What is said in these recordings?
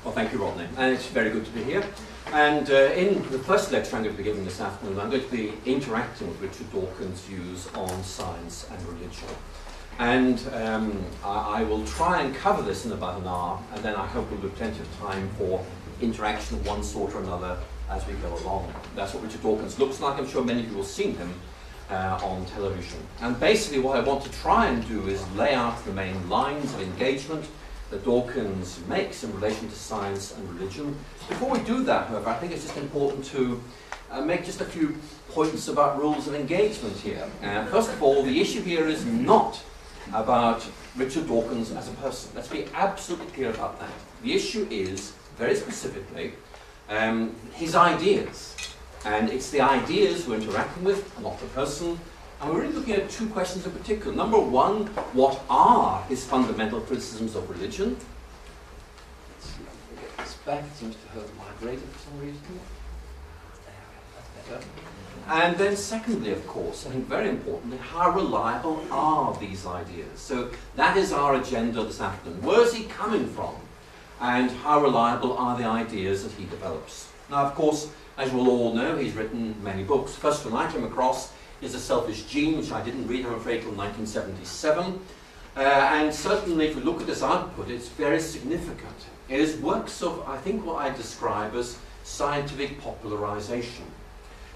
Well, thank you, Rodney, and it's very good to be here. And in the first lecture I'm going to be giving this afternoon, I'm going to be interacting with Richard Dawkins' views on science and religion. And I will try and cover this in about an hour, and then I hope we'll have plenty of time for interaction of one sort or another as we go along. That's what Richard Dawkins looks like. I'm sure many of you will have seen him on television. And basically what I want to try and do is lay out the main lines of engagement that Dawkins makes in relation to science and religion. Before we do that, however, I think it's just important to make just a few points about rules of engagement here. First of all, the issue here is not about Richard Dawkins as a person. Let's be absolutely clear about that. The issue is, very specifically, his ideas. And it's the ideas we're interacting with, not the person. And we're really looking at two questions in particular. Number one, what are his fundamental criticisms of religion? Let's see if I can get this back. It seems to have migrated for some reason. That's better. And then secondly, of course, I think very importantly, how reliable are these ideas? So that is our agenda this afternoon. Where is he coming from? And how reliable are the ideas that he develops? Now, of course, as you will all know, he's written many books. First one I came across is A Selfish Gene, which I didn't read, I'm afraid, till 1977. And certainly, if we look at this output, it's very significant. It is works of, I think, what I describe as scientific popularization.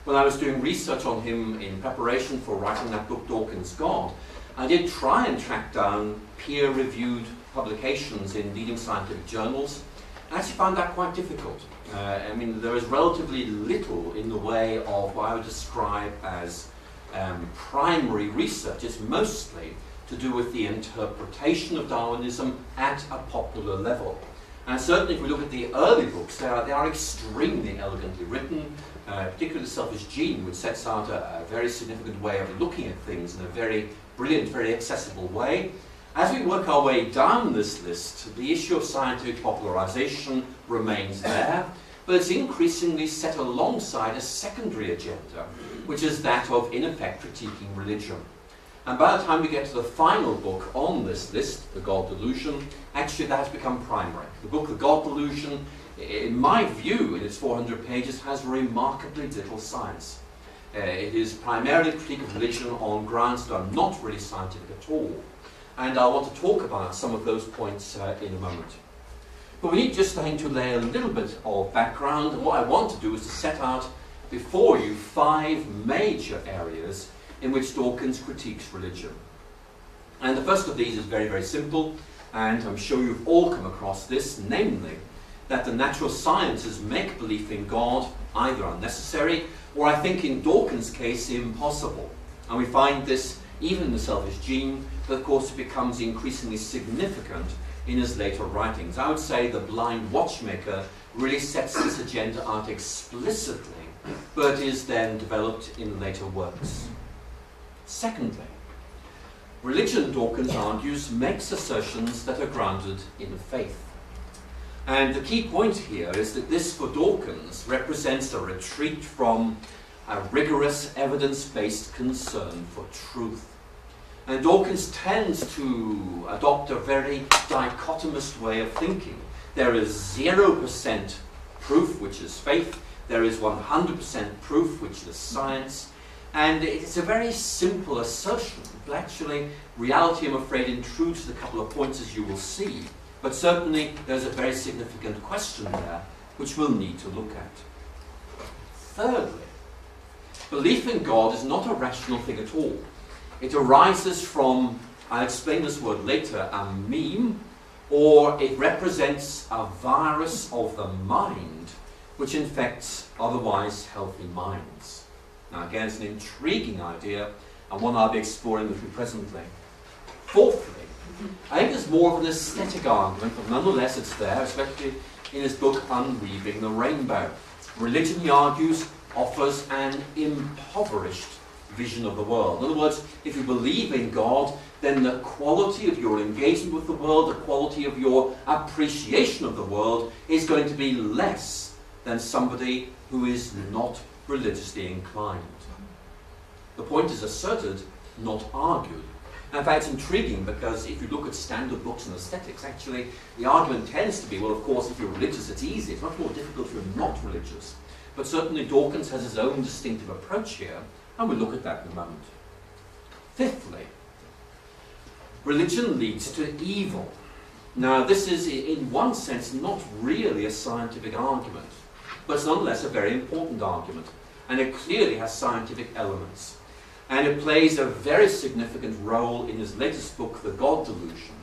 When I was doing research on him in preparation for writing that book, Dawkins' God, I did try and track down peer-reviewed publications in leading scientific journals. I actually found that quite difficult. I mean, there is relatively little in the way of what I would describe as primary research. It's mostly to do with the interpretation of Darwinism at a popular level. And certainly if we look at the early books, they are extremely elegantly written, particularly The Selfish Gene, which sets out a very significant way of looking at things in a very brilliant, very accessible way. As we work our way down this list, the issue of scientific popularization remains there, but it's increasingly set alongside a secondary agenda, which is that of, in effect, critiquing religion. And by the time we get to the final book on this list, The God Delusion, actually that has become primary. The book, The God Delusion, in my view, in its 400 pages, has remarkably little science. It is primarily a critique of religion on grounds that are not really scientific at all. And I want to talk about some of those points in a moment. But we need just, I think, to lay a little bit of background. And what I want to do is to set out before you 5 major areas in which Dawkins critiques religion. And the first of these is very, very simple, and I'm sure you've all come across this, namely, that the natural sciences make belief in God either unnecessary, or I think in Dawkins' case, impossible. And we find this even in The Selfish Gene, but of course it becomes increasingly significant in his later writings. I would say The Blind Watchmaker really sets this agenda out explicitly, but is then developed in later works. Secondly, religion, Dawkins argues, makes assertions that are grounded in faith. And the key point here is that this, for Dawkins, represents a retreat from a rigorous evidence-based concern for truth. And Dawkins tends to adopt a very dichotomous way of thinking. There is 0% proof, which is faith. There is 100% proof, which is science. And it's a very simple assertion. But actually, reality, I'm afraid, intrudes a couple of points, as you will see. But certainly, there's a very significant question there, which we'll need to look at. Thirdly, belief in God is not a rational thing at all. It arises from, I'll explain this word later, a meme, or it represents a virus of the mind which infects otherwise healthy minds. Now again, it's an intriguing idea, and one I'll be exploring with you presently. Fourthly, I think there's more of an aesthetic argument, but nonetheless it's there, especially in his book Unweaving the Rainbow. Religion, he argues, offers an impoverished vision of the world. In other words, if you believe in God, then the quality of your engagement with the world, the quality of your appreciation of the world is going to be less than somebody who is not religiously inclined. The point is asserted, not argued. And in fact, it's intriguing because if you look at standard books on aesthetics, actually, the argument tends to be, well, of course, if you're religious, it's easy. It's much more difficult if you're not religious. But certainly Dawkins has his own distinctive approach here, and we'll look at that in a moment. Fifthly, religion leads to evil. Now, this is, in one sense, not really a scientific argument, but it's nonetheless a very important argument, and it clearly has scientific elements. And it plays a very significant role in his latest book, The God Delusion.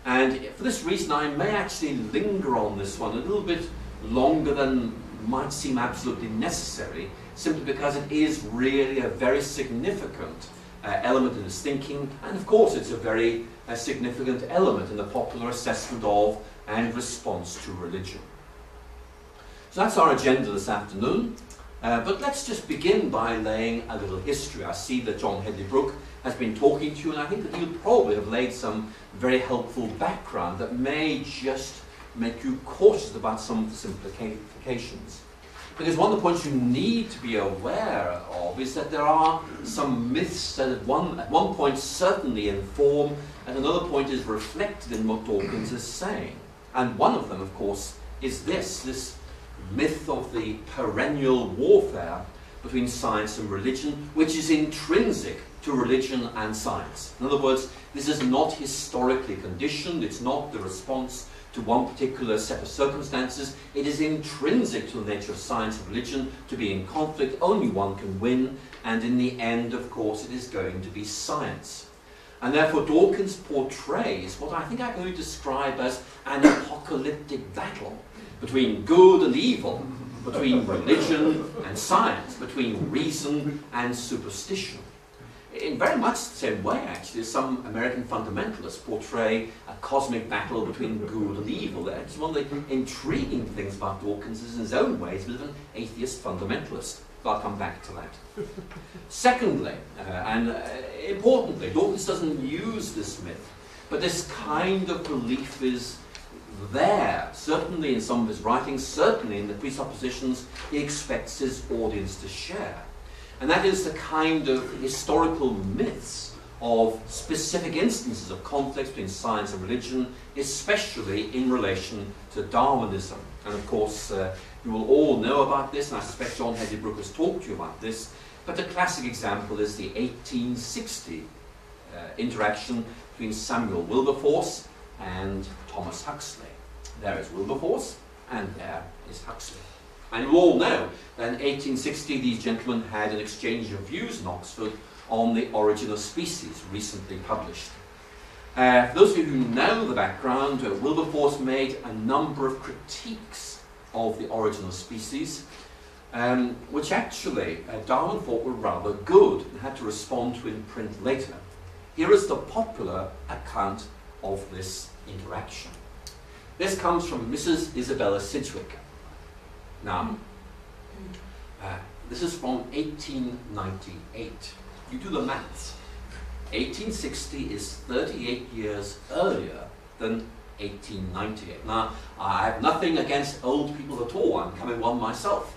And for this reason, I may actually linger on this one a little bit longer than might seem absolutely necessary, simply because it is really a very significant element in his thinking, and of course it's a very significant element in the popular assessment of and response to religion. So that's our agenda this afternoon. But let's just begin by laying a little history. I see that John Hedley Brooke has been talking to you, and I think that he'll probably have laid some very helpful background that may just make you cautious about some of the simplifications. Because one of the points you need to be aware of is that there are some myths that at one point certainly inform, at another point is reflected in what Dawkins is saying. And one of them, of course, is this myth of the perennial warfare between science and religion, which is intrinsic to religion and science. In other words, this is not historically conditioned, it's not the response to one particular set of circumstances. It is intrinsic to the nature of science and religion to be in conflict. Only one can win, and in the end, of course, it is going to be science. And therefore Dawkins portrays what I think I'm going to describe as an apocalyptic battle between good and evil, between religion and science, between reason and superstition. In very much the same way, actually, as some American fundamentalists portray a cosmic battle between good and evil. That's one of the intriguing things about Dawkins is in his own way, he's a bit of an atheist fundamentalist. But I'll come back to that. Secondly, and importantly, Dawkins doesn't use this myth, but this kind of belief is there, certainly in some of his writings, certainly in the presuppositions he expects his audience to share. And that is the kind of historical myths of specific instances of conflicts between science and religion, especially in relation to Darwinism. And of course, you will all know about this, and I suspect John Hedley Brooke has talked to you about this, but the classic example is the 1860 interaction between Samuel Wilberforce and Thomas Huxley. There is Wilberforce, and there is Huxley. And you all know that in 1860 these gentlemen had an exchange of views in Oxford on the origin of species, recently published. For those of you who know the background, Wilberforce made a number of critiques of the origin of species, which actually Darwin thought were rather good and had to respond to in print later. Here is the popular account of this interaction. This comes from Mrs. Isabella Sidgwick. Now, this is from 1898. You do the maths. 1860 is 38 years earlier than 1898. Now, I have nothing against old people at all. I'm coming one myself.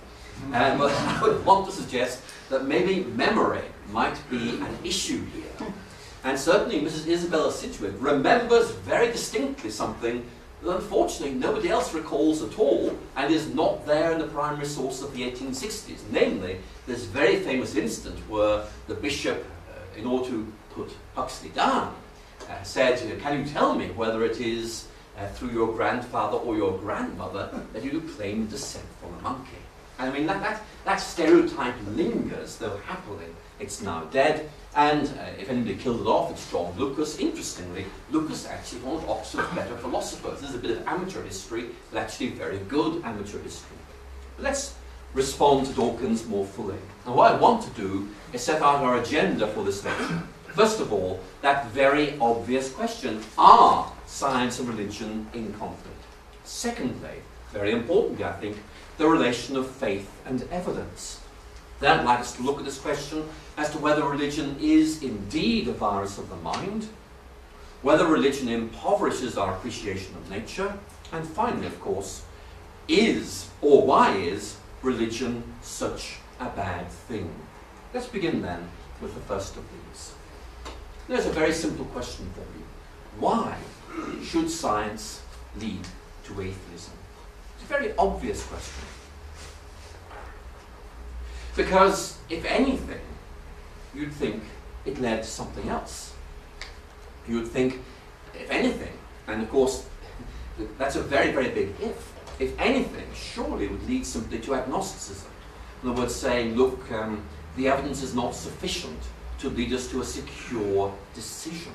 But I would want to suggest that maybe memory might be an issue here. And certainly Mrs. Isabella Sidgwick remembers very distinctly something that unfortunately nobody else recalls at all and is not there in the primary source of the 1860s. Namely, this very famous incident where the bishop, in order to put Huxley down, said, "Can you tell me whether it is through your grandfather or your grandmother that you claim descent from a monkey?" And I mean, that stereotype lingers, though happily it's now dead. And if anybody killed it off, it's John Lucas. Interestingly, Lucas actually one of Oxford's better philosophers. This is a bit of amateur history, but actually very good amateur history. But let's respond to Dawkins more fully. And what I want to do is set out our agenda for this lecture. First of all, that very obvious question, are science and religion in conflict? Secondly, very importantly I think, the relation of faith and evidence. Then I'd like us to look at this question as to whether religion is indeed a virus of the mind, whether religion impoverishes our appreciation of nature, and finally, of course, is, or why is, religion such a bad thing? Let's begin then with the first of these. There's a very simple question for you. Why should science lead to atheism? It's a very obvious question. Because, if anything, you'd think it led to something else. You would think, if anything, and of course, that's a very, very big if anything, surely it would lead simply to agnosticism. In other words, saying, look, the evidence is not sufficient to lead us to a secure decision.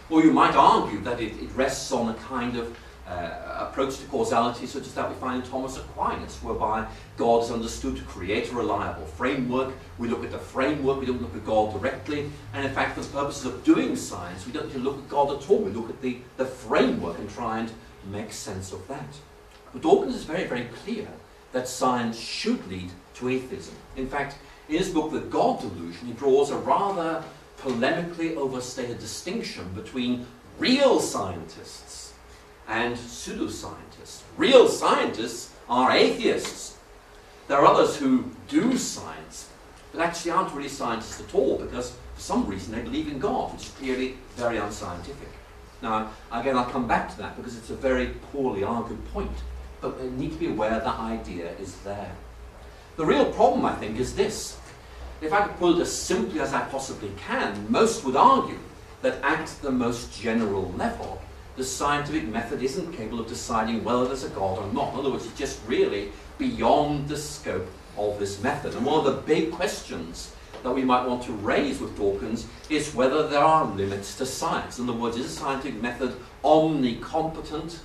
Or you might argue that it rests on a kind of approach to causality such as that we find in Thomas Aquinas, whereby God is understood to create a reliable framework. We look at the framework, we don't look at God directly, and in fact for the purposes of doing science we don't need to look at God at all, we look at the framework and try and make sense of that. But Dawkins is very, very clear that science should lead to atheism. In fact, in his book The God Delusion, he draws a rather polemically overstated distinction between real scientists and pseudoscientists. Real scientists are atheists. There are others who do science, but actually aren't really scientists at all, because for some reason they believe in God, which is clearly very unscientific. Now, again, I'll come back to that because it's a very poorly argued point, but we need to be aware that idea is there. The real problem, I think, is this. If I could put it as simply as I possibly can, most would argue that at the most general level, the scientific method isn't capable of deciding whether there's a God or not. In other words, it's just really beyond the scope of this method. And one of the big questions that we might want to raise with Dawkins is whether there are limits to science. In other words, is the scientific method omnicompetent?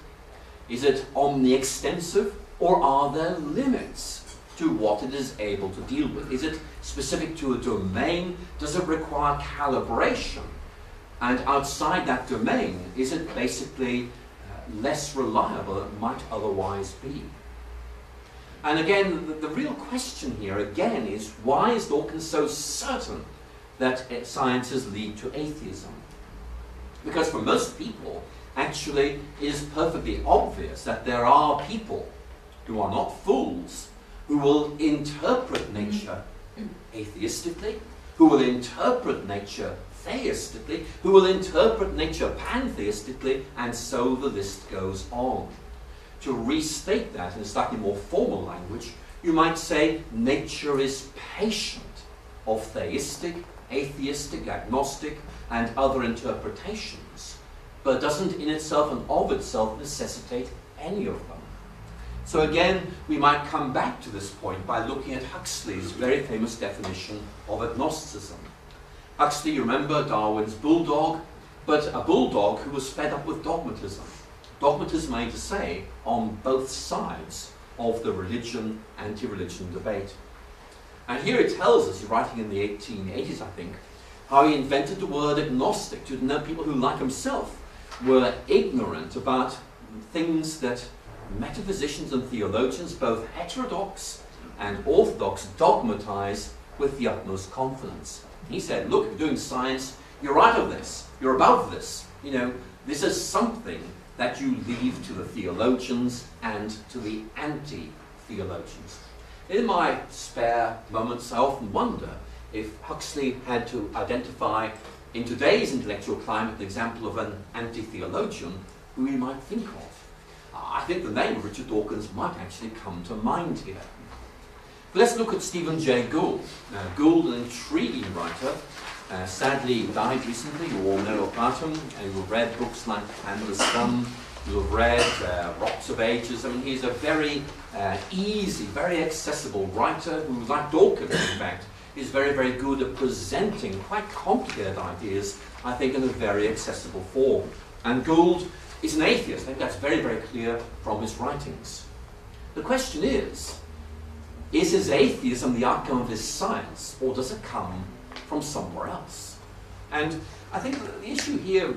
Is it omni-extensive? Or are there limits to what it is able to deal with? Is it specific to a domain? Does it require calibration? And outside that domain, is it basically less reliable than it might otherwise be? And again, the real question here, again, is why is Dawkins so certain that sciences lead to atheism? Because for most people, actually, it is perfectly obvious that there are people who are not fools, who will interpret nature atheistically, who will interpret nature theistically, who will interpret nature pantheistically, and so the list goes on. To restate that in a slightly more formal language, you might say nature is patient of theistic, atheistic, agnostic, and other interpretations, but doesn't in itself and of itself necessitate any of them. So again, we might come back to this point by looking at Huxley's very famous definition of agnosticism. Huxley, you remember, Darwin's bulldog, but a bulldog who was fed up with dogmatism. Dogmatism, I need to say, on both sides of the religion, anti-religion debate. And here it tells us, he's writing in the 1880s, I think, how he invented the word agnostic to denote people who, like himself, were ignorant about things that metaphysicians and theologians, both heterodox and orthodox, dogmatize with the utmost confidence. He said, look, if you're doing science, you're out of this, you're above this. You know, this is something that you leave to the theologians and to the anti-theologians. In my spare moments, I often wonder if Huxley had to identify in today's intellectual climate an example of an anti-theologian who he might think of. I think the name of Richard Dawkins might actually come to mind here. But let's look at Stephen Jay Gould. Now, Gould, an intriguing writer, sadly died recently. You all know about him, and you've read books like Panda's Thumb, you've read Rocks of Ages. I mean, he's a very easy, very accessible writer who, like Dawkins, in fact, is very, very good at presenting quite complicated ideas, I think, in a very accessible form. And Gould is an atheist. I think that's very, very clear from his writings. The question is his atheism the outcome of his science, or does it come from somewhere else? And I think that the issue here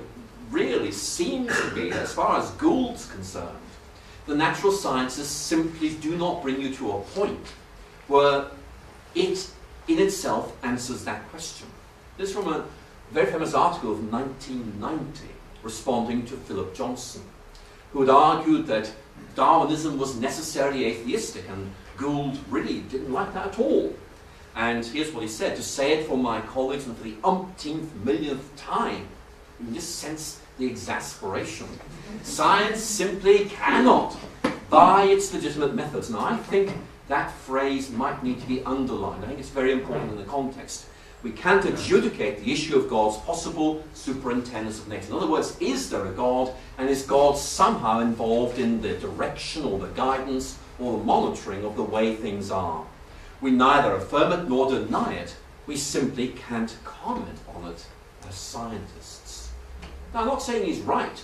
really seems to be, as far as Gould's concerned, the natural sciences simply do not bring you to a point where it in itself answers that question. This is from a very famous article of 1990 responding to Philip Johnson, who had argued that Darwinism was necessarily atheistic, and Gould really didn't like that at all. And here's what he said, to say it for my colleagues and for the umpteenth millionth time. You can just sense the exasperation. Science simply cannot, by its legitimate methods. Now, I think that phrase might need to be underlined. I think it's very important in the context. We can't adjudicate the issue of God's possible superintendence of nature. In other words, is there a God, and is God somehow involved in the direction or the guidance or the monitoring of the way things are? We neither affirm it nor deny it. We simply can't comment on it as scientists. Now, I'm not saying he's right,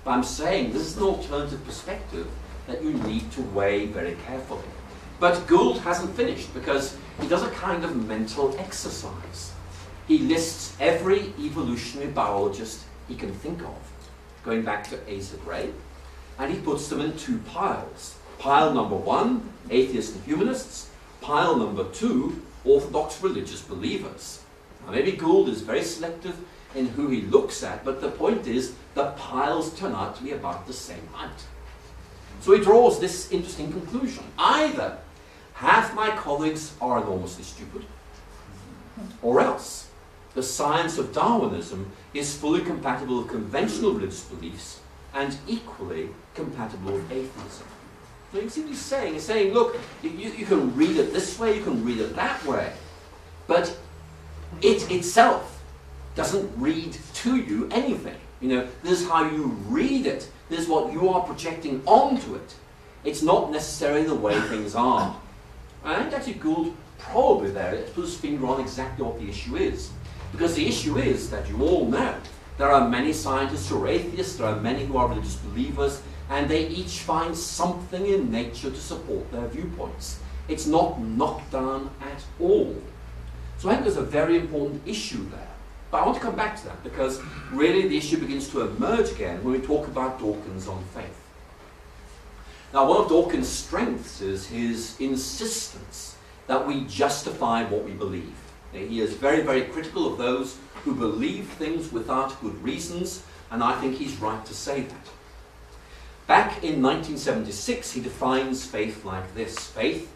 but I'm saying this is an alternative perspective that you need to weigh very carefully. But Gould hasn't finished, because he does a kind of mental exercise. He lists every evolutionary biologist he can think of, going back to Asa Gray, and he puts them in two piles. Pile number one, atheists and humanists. Pile number two, orthodox religious believers. Now, maybe Gould is very selective in who he looks at, but the point is the piles turn out to be about the same height. So he draws this interesting conclusion. Either half my colleagues are enormously stupid, or else the science of Darwinism is fully compatible with conventional religious beliefs and equally compatible with atheism. So you see what he's saying? He's saying, look, you can read it this way, you can read it that way, but it itself doesn't read to you anything. You know, this is how you read it. This is what you are projecting onto it. It's not necessarily the way things are. I think actually Gould probably there has put his finger on exactly what the issue is. Because the issue is that you all know there are many scientists who are atheists, there are many who are religious believers, and they each find something in nature to support their viewpoints. It's not knocked down at all. So I think there's a very important issue there. But I want to come back to that, because really the issue begins to emerge again when we talk about Dawkins on faith. Now, one of Dawkins' strengths is his insistence that we justify what we believe. He is very, very critical of those who believe things without good reasons, and I think he's right to say that. Back in 1976, he defines faith like this. Faith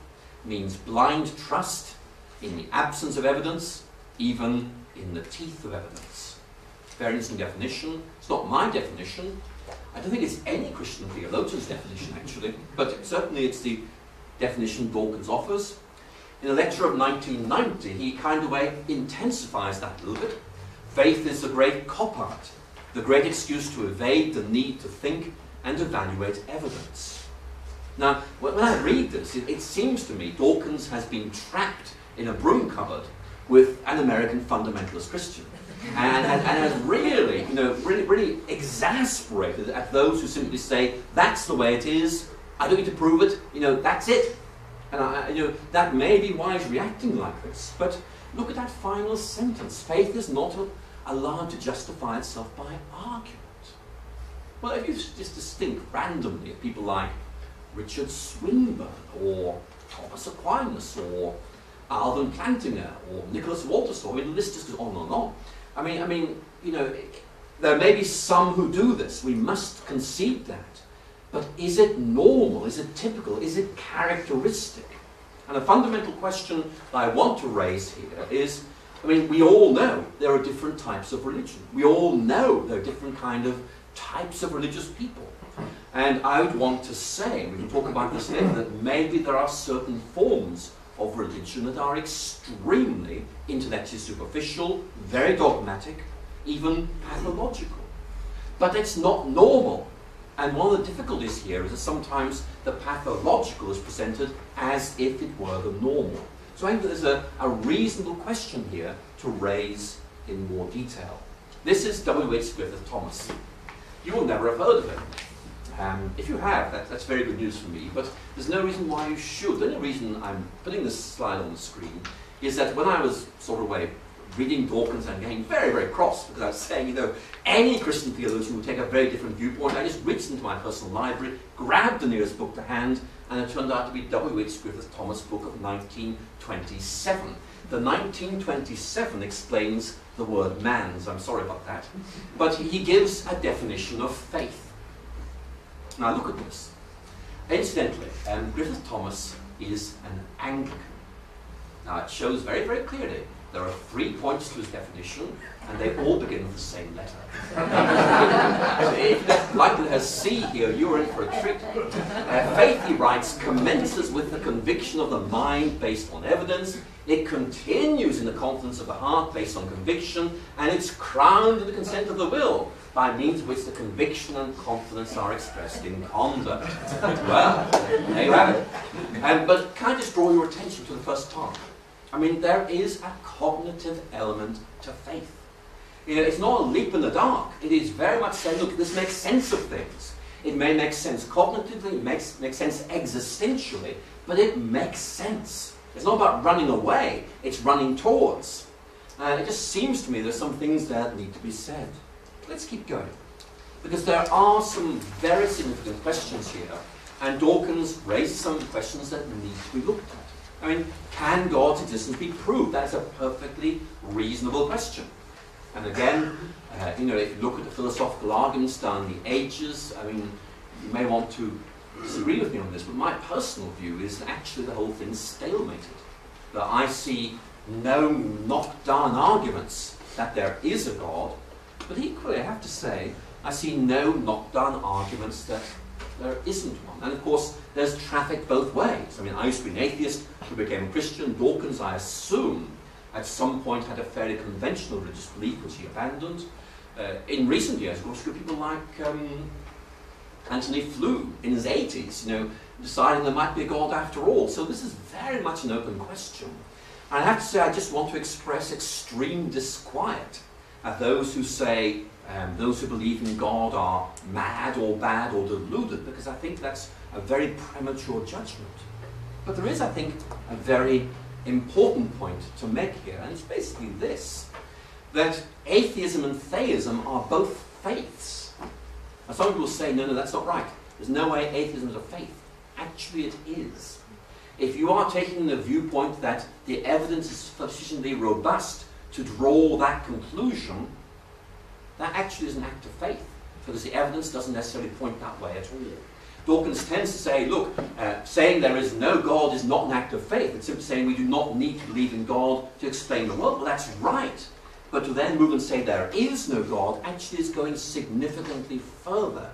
means blind trust in the absence of evidence, even in the teeth of evidence. Very interesting definition. It's not my definition. I don't think it's any Christian theologian's definition, actually, but certainly it's the definition Dawkins offers. In a lecture of 1990, he kind of intensifies that a little bit. Faith is the great cop-out, the great excuse to evade the need to think and evaluate evidence. Now, when I read this, it seems to me Dawkins has been trapped in a broom cupboard with an American fundamentalist Christian, and has really, really exasperated at those who simply say, that's the way it is, I don't need to prove it, that's it. And that may be why he's reacting like this. But look at that final sentence. Faith is not allowed to justify itself by argument. Well, if you just think randomly of people like Richard Swinburne, or Thomas Aquinas, or Alvin Plantinga, or Nicholas Walterstorff, the list just goes on and on. I mean, there may be some who do this. We must concede that. But is it normal? Is it typical? Is it characteristic? And a fundamental question that I want to raise here is, we all know there are different types of religion. We all know there are different kind of types of religious people. And I would want to say, we can talk about this later, that maybe there are certain forms of religion that are extremely intellectually superficial, very dogmatic, even pathological. But it's not normal. And one of the difficulties here is that sometimes the pathological is presented as if it were the normal. So I think that there's a reasonable question here to raise in more detail. This is W.H. Griffith Thomas. You will never have heard of him. If you have, that's very good news for me, but there's no reason why you should. The only reason I'm putting this slide on the screen is that when I was sort of reading Dawkins and getting very, very cross because I was saying, any Christian theologian would take a very different viewpoint, I just reached into my personal library, grabbed the nearest book to hand, and it turned out to be W.H. Griffith Thomas' book of 1927. The 1927 explains the word man's, I'm sorry about that, but he gives a definition of faith. Now look at this. Incidentally, Griffith Thomas is an Anglican. Now it shows very, very clearly there are 3 points to his definition, and they all begin with the same letter. So if you like it as C here, you're in for a treat. Faith, he writes, commences with the conviction of the mind based on evidence. It continues in the confidence of the heart based on conviction, and it's crowned in the consent of the will, by means of which the conviction and confidence are expressed in conduct. Well, there you have it. But can I just draw your attention to the first part? I mean, there is a cognitive element to faith. You know, it's not a leap in the dark. It is very much saying, look, this makes sense of things. It may make sense cognitively, it makes sense existentially, but it makes sense. It's not about running away, it's running towards. And it just seems to me there's some things that need to be said. Let's keep going. Because there are some very significant questions here, and Dawkins raises some questions that need to be looked at. I mean, can God's existence be proved? That's a perfectly reasonable question. And again, you know, if you look at the philosophical arguments down the ages, I mean, you may want to disagree with me on this, but my personal view is that actually the whole thing's stalemated. That I see no knockdown arguments that there is a God, but equally I have to say, I see no knockdown arguments that there isn't one. And of course, there's traffic both ways. I mean, I used to be an atheist who became a Christian. Dawkins, I assume, at some point had a fairly conventional religious belief, which he abandoned. In recent years, of course, there were people like Anthony Flew in his 80s, you know, deciding there might be a God after all. So this is very much an open question. And I have to say, I just want to express extreme disquiet at those who say those who believe in God are mad or bad or deluded, because I think that's a very premature judgment. But there is, I think, a very important point to make here, and it's basically this, that atheism and theism are both faiths. Now, some people say, no, that's not right. There's no way atheism is a faith. Actually, it is. If you are taking the viewpoint that the evidence is sufficiently robust to draw that conclusion, that actually is an act of faith, because the evidence doesn't necessarily point that way at all. Dawkins tends to say, look, saying there is no God is not an act of faith. It's simply saying we do not need to believe in God to explain the world. Well, that's right. But to then move and say there is no God actually is going significantly further,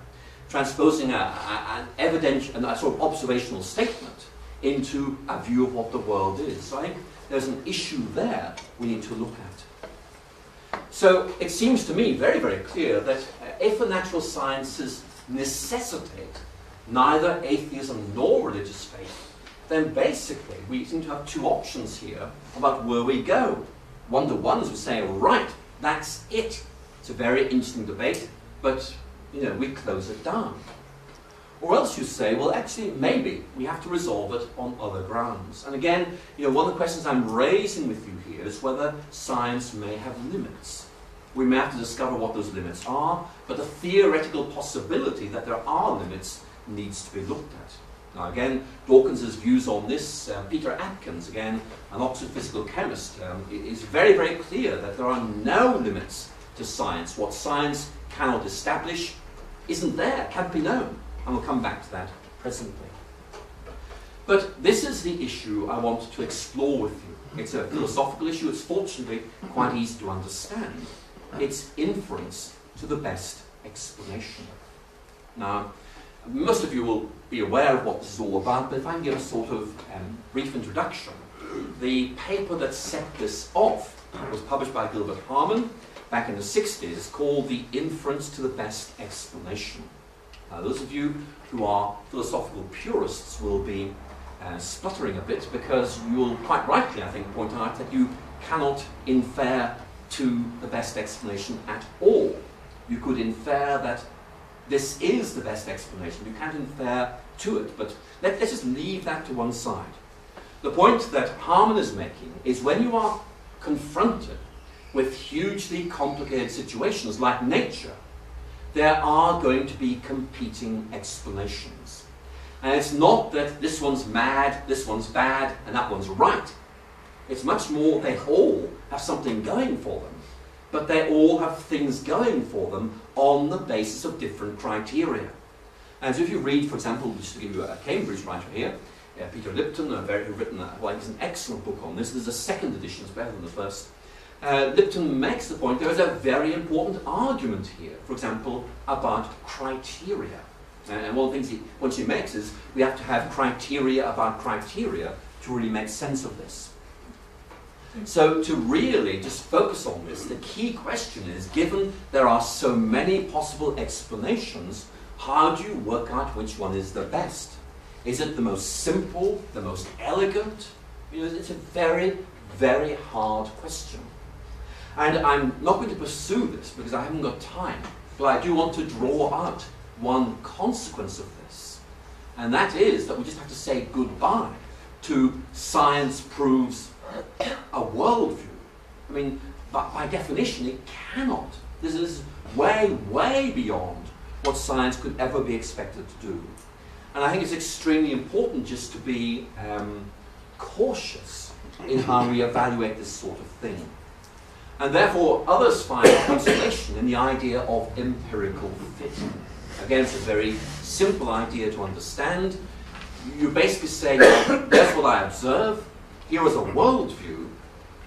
transposing an evidential, a sort of observational statement into a view of what the world is. So I think there's an issue there we need to look at. So it seems to me very, very clear that if the natural sciences necessitate neither atheism nor religious faith, then basically we seem to have two options here about where we go. One to ones would say, right, that's it. It's a very interesting debate, but you know, we close it down. Or else you say, well, actually, maybe we have to resolve it on other grounds. And again, you know, one of the questions I'm raising with you here is whether science may have limits. We may have to discover what those limits are, but the theoretical possibility that there are limits needs to be looked at. Now again, Dawkins' views on this, Peter Atkins, again, an Oxford physical chemist, is very, very clear that there are no limits to science. What science cannot establish isn't there, can't be known. And we'll come back to that presently. But this is the issue I want to explore with you. It's a philosophical issue. It's fortunately quite easy to understand. It's inference to the best explanation. Now, most of you will be aware of what this is all about, but if I can give a sort of brief introduction. The paper that set this off was published by Gilbert Harman back in the 60s, called The Inference to the Best Explanation. Now, those of you who are philosophical purists will be spluttering a bit, because you will quite rightly, I think, point out that you cannot infer to the best explanation at all. You could infer that this is the best explanation. You can't infer to it, but let's just leave that to one side. The point that Harman is making is when you are confronted with hugely complicated situations like nature, there are going to be competing explanations. And it's not that this one's mad, this one's bad, and that one's right. It's much more they all have something going for them, but they all have things going for them on the basis of different criteria. And so if you read, for example, just to give you a Cambridge writer here, Peter Lipton, who's written he's an excellent book on this. There's a second edition, it's better than the first. Lipton makes the point there is a very important argument here, for example, about criteria. And one of the things he makes is we have to have criteria about criteria to really make sense of this. So to really just focus on this, the key question is, given there are so many possible explanations, how do you work out which one is the best? Is it the most simple, the most elegant? It's a very, very hard question. And I'm not going to pursue this because I haven't got time, but I do want to draw out one consequence of this. And that is that we just have to say goodbye to science proves a worldview. I mean, by definition, it cannot. This is way, way beyond what science could ever be expected to do. And I think it's extremely important just to be cautious in how we evaluate this sort of thing. And therefore, others find consolation in the idea of empirical fit. Again, it's a very simple idea to understand. You basically say, well, that's what I observe. Here is a worldview.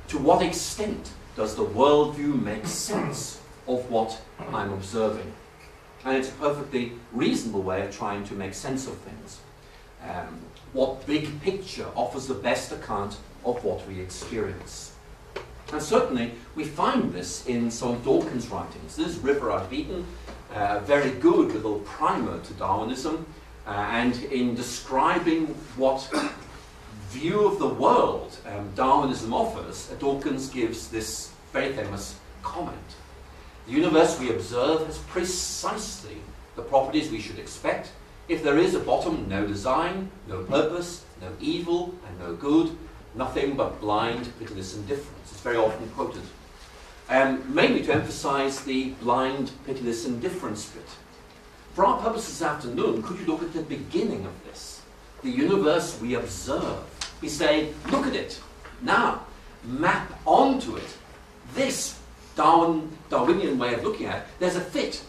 To what extent does the worldview make sense of what I'm observing? And it's a perfectly reasonable way of trying to make sense of things. What big picture offers the best account of what we experience? And certainly, we find this in some of Dawkins' writings. This is River Out of Eden, a very good little primer to Darwinism, and in describing what view of the world Darwinism offers, Dawkins gives this very famous comment. The universe we observe has precisely the properties we should expect. If there is at bottom no design, no purpose, no evil, and no good, nothing but blind, pitiless indifference. It's very often quoted. Mainly to emphasize the blind, pitiless indifference bit. For our purpose this afternoon, could you look at the beginning of this? The universe we observe. We say, look at it. Now, map onto it. This Darwinian way of looking at it, there's a fit.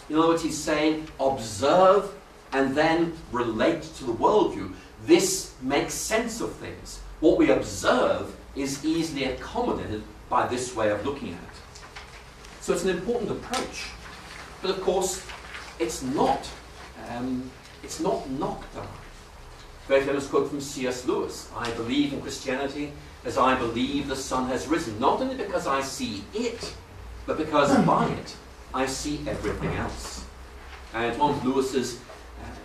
In other words, he's saying, observe and then relate to the worldview. This makes sense of things. What we observe is easily accommodated by this way of looking at it. So it's an important approach. But of course, it's not knocked down. Very famous quote from C.S. Lewis. I believe in Christianity as I believe the sun has risen, not only because I see it, but because by it I see everything else. And it's one of Lewis's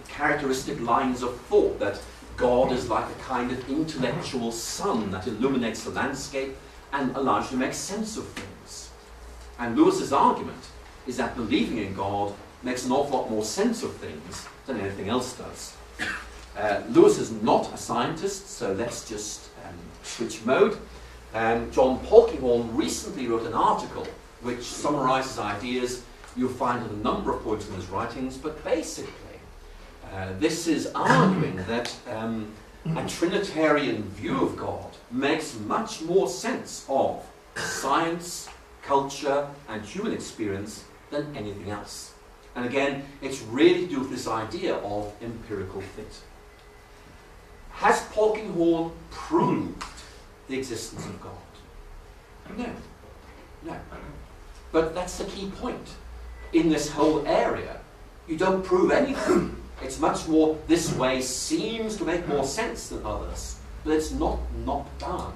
characteristic lines of thought that God is like a kind of intellectual sun that illuminates the landscape and allows you to make sense of things. And Lewis's argument is that believing in God makes an awful lot more sense of things than anything else does. Lewis is not a scientist, so let's just switch mode. John Polkinghorne recently wrote an article which summarizes ideas you'll find at a number of points in his writings, but basically this is arguing that a Trinitarian view of God makes much more sense of science, culture, and human experience than anything else. And again, it's really to do with this idea of empirical fit. Has Polkinghorne proved the existence of God? No. No. But that's the key point. In this whole area, you don't prove anything. It's much more, this way seems to make more sense than others, but it's not knocked down.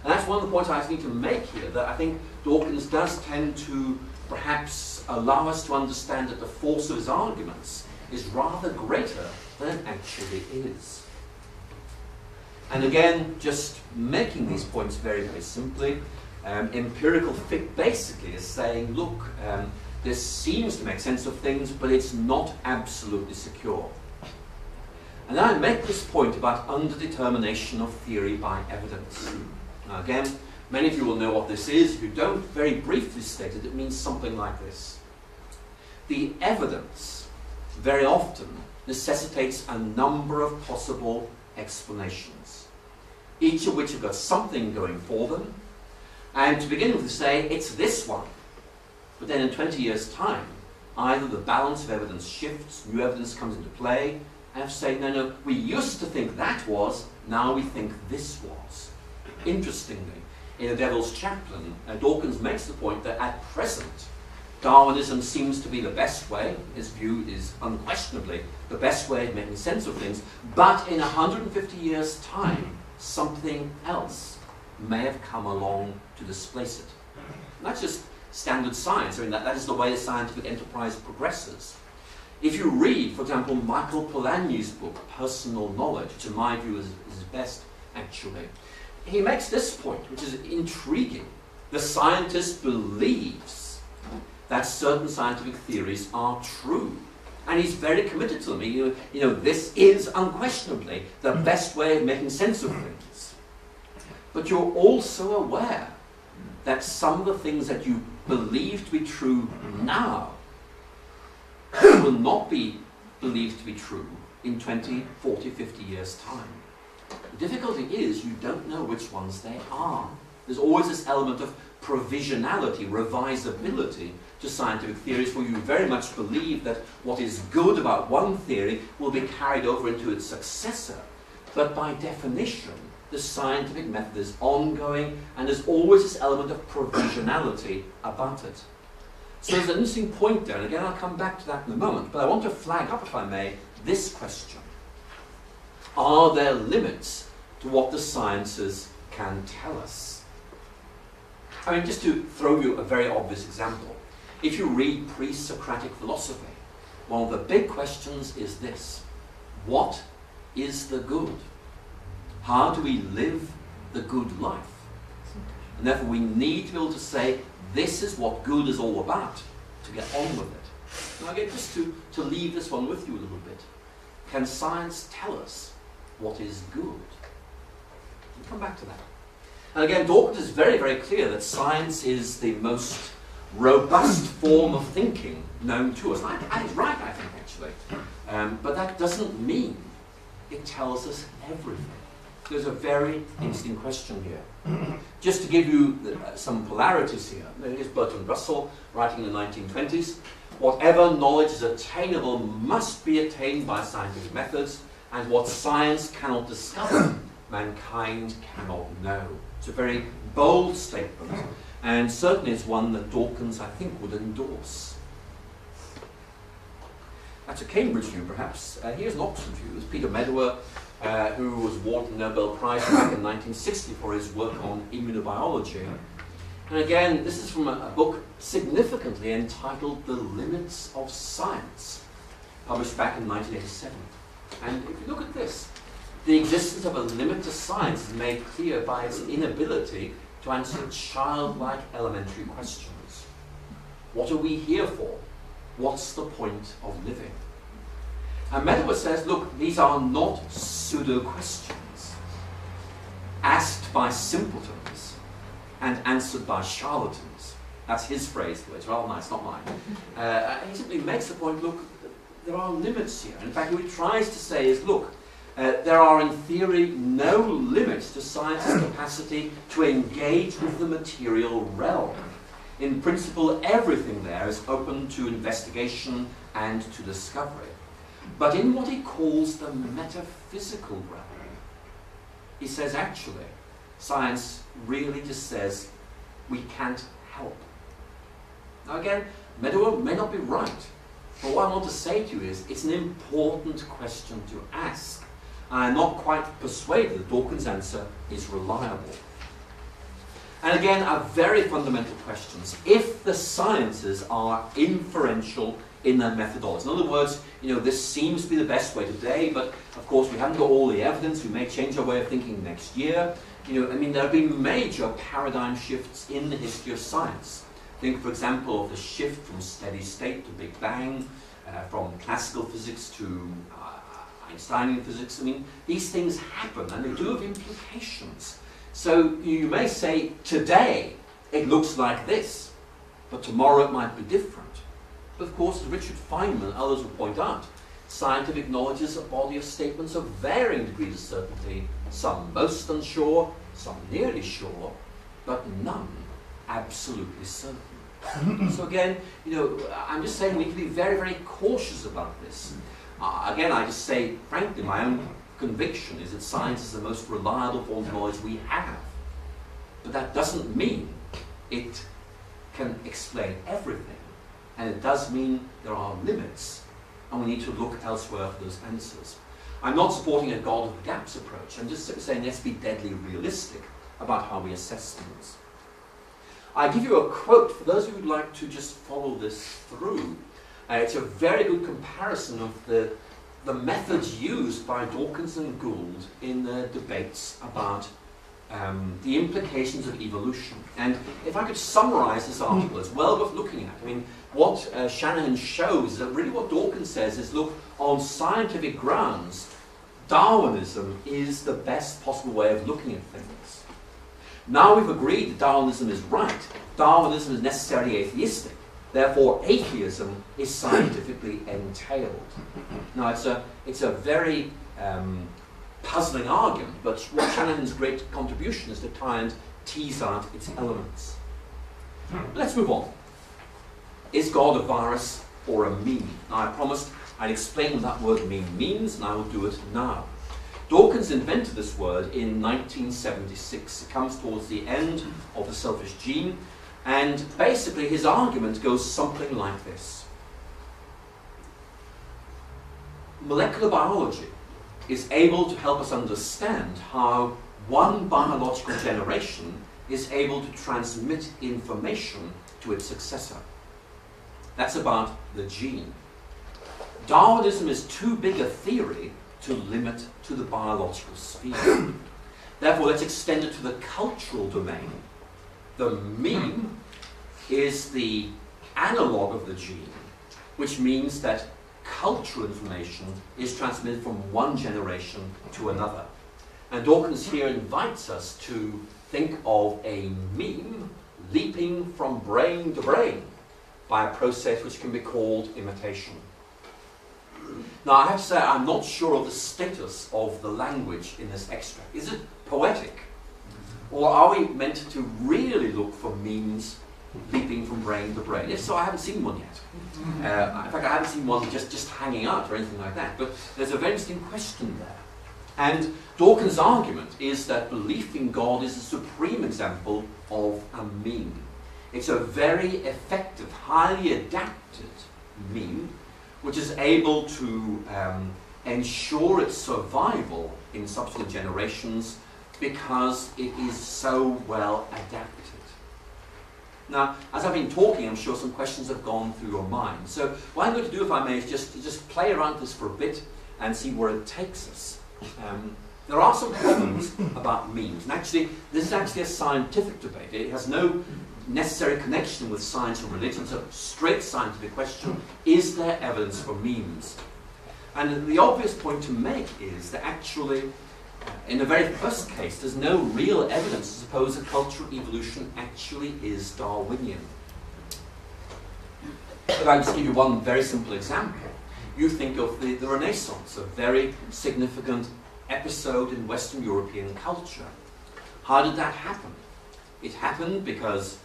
And that's one of the points I need to make here, that I think Dawkins does tend to perhaps allow us to understand that the force of his arguments is rather greater than it actually is. And again, just making these points very, very simply, empirical fit basically is saying, look, this seems to make sense of things, but it's not absolutely secure. And then I make this point about underdetermination of theory by evidence. Now again, many of you will know what this is. If you don't, very briefly stated, it means something like this. The evidence very often necessitates a number of possible explanations, each of which have got something going for them, and to begin with to say, it's this one. But then in 20 years' time, either the balance of evidence shifts, new evidence comes into play, and say, no, no, we used to think that was, now we think this was. Interestingly, in The Devil's Chaplain, Dawkins makes the point that at present, Darwinism seems to be the best way. His view is unquestionably the best way of making sense of things, but in 150 years' time, something else may have come along to displace it. And that's just standard science. I mean, that is the way the scientific enterprise progresses. If you read, for example, Michael Polanyi's book, Personal Knowledge, which in my view is his best, actually, he makes this point, which is intriguing. The scientist believes that certain scientific theories are true. And he's very committed to them. You know, this is unquestionably the best way of making sense of things. But you're also aware that some of the things that you believe to be true now will not be believed to be true in 20, 40, 50 years' time. The difficulty is you don't know which ones they are. There's always this element of provisionality, revisability to scientific theories, where you very much believe that what is good about one theory will be carried over into its successor. But by definition, the scientific method is ongoing, and there's always this element of provisionality about it. So there's an interesting point there, and again I'll come back to that in a moment, but I want to flag up, if I may, this question. Are there limits to what the sciences can tell us? I mean, just to throw you a very obvious example, if you read pre-Socratic philosophy, one of the big questions is this: what is the good? How do we live the good life? And therefore we need to be able to say, this is what good is all about, to get on with it. Now again, just to leave this one with you a little bit, can science tell us what is good? We'll come back to that. And again, Dawkins is very, very clear that science is the most robust form of thinking known to us. And he's right, I think, actually. But that doesn't mean it tells us everything. There's a very interesting question here. Just to give you some polarities here, here's Bertrand Russell writing in the 1920s, whatever knowledge is attainable must be attained by scientific methods, and what science cannot discover, mankind cannot know. It's a very bold statement, and certainly it's one that Dawkins, I think, would endorse. That's a Cambridge view, perhaps. Here's an Oxford view. There's Peter Medawar, who was awarded the Nobel Prize back in 1960 for his work on immunobiology. And again, this is from a book significantly entitled The Limits of Science, published back in 1987. And if you look at this, the existence of a limit to science is made clear by its inability to answer childlike elementary questions. What are we here for? What's the point of living? And Medawar says, look, these are not pseudo-questions asked by simpletons and answered by charlatans. That's his phrase, it's rather nice, not mine. He simply makes the point, look, there are limits here. In fact, what he tries to say is, look, there are in theory no limits to science's capacity to engage with the material realm. In principle, everything there is open to investigation and to discovery. But in what he calls the metaphysical realm, he says, actually, science really just says, we can't help. Now again, Medawar may not be right, but what I want to say to you is, it's an important question to ask. I'm not quite persuaded that Dawkins' answer is reliable. And again, are very fundamental questions. If the sciences are inferential in their methodology, in other words, this seems to be the best way today, but of course we haven't got all the evidence, we may change our way of thinking next year. There have been major paradigm shifts in the history of science. Think, for example, of the shift from steady state to Big Bang, from classical physics to Einsteinian physics. These things happen, and they do have implications. So you may say, today it looks like this, but tomorrow it might be different. But of course, as Richard Feynman and others will point out, scientific knowledge is a body of statements of varying degrees of certainty, some most unsure, some nearly sure, but none absolutely certain. So again, I'm just saying we can be very, very cautious about this. Again, I just say, frankly, my own conviction is that science is the most reliable form of knowledge we have. But that doesn't mean it can explain everything. And it does mean there are limits. And we need to look elsewhere for those answers. I'm not supporting a God of the gaps approach. I'm just saying let's be deadly realistic about how we assess things. I give you a quote for those of you who would like to just follow this through. It's a very good comparison of the methods used by Dawkins and Gould in their debates about the implications of evolution. And if I could summarize this article, it's well worth looking at. I mean, what Shanahan shows is that really what Dawkins says is, look, on scientific grounds, Darwinism is the best possible way of looking at things. Now we've agreed that Darwinism is right. Darwinism is necessarily atheistic. Therefore, atheism is scientifically entailed. Now, it's a very puzzling argument, but what Shanahan's great contribution is to try and tease out its elements. Let's move on. Is God a virus or a meme? Now, I promised I'd explain what that word meme means, and I will do it now. Dawkins invented this word in 1976. It comes towards the end of The Selfish Gene, and basically his argument goes something like this. Molecular biology is able to help us understand how one biological generation is able to transmit information to its successor. That's about the gene. Darwinism is too big a theory to limit to the biological sphere. Therefore, let's extend it to the cultural domain. The meme is the analog of the gene, which means that cultural information is transmitted from one generation to another. And Dawkins here invites us to think of a meme leaping from brain to brain by a process which can be called imitation. Now, I have to say, I'm not sure of the status of the language in this extract. Is it poetic? Or are we meant to really look for memes leaping from brain to brain? If so, I haven't seen one yet. In fact, I haven't seen one just hanging out or anything like that. But there's a very interesting question there. And Dawkins' argument is that belief in God is a supreme example of a meme. It's a very effective, highly adapted meme, which is able to ensure its survival in subsequent generations because it is so well adapted. Now, as I've been talking, I'm sure some questions have gone through your mind. So what I'm going to do, if I may, is just play around with this for a bit and see where it takes us. There are some problems about memes, and actually, this is actually a scientific debate. It has no necessary connection with science or religion. It's a straight scientific question. Is there evidence for memes? And the obvious point to make is that actually, in the very first case, there's no real evidence to suppose that cultural evolution actually is Darwinian. But I'll just give you one very simple example. You think of the Renaissance, a very significant episode in Western European culture. How did that happen? It happened because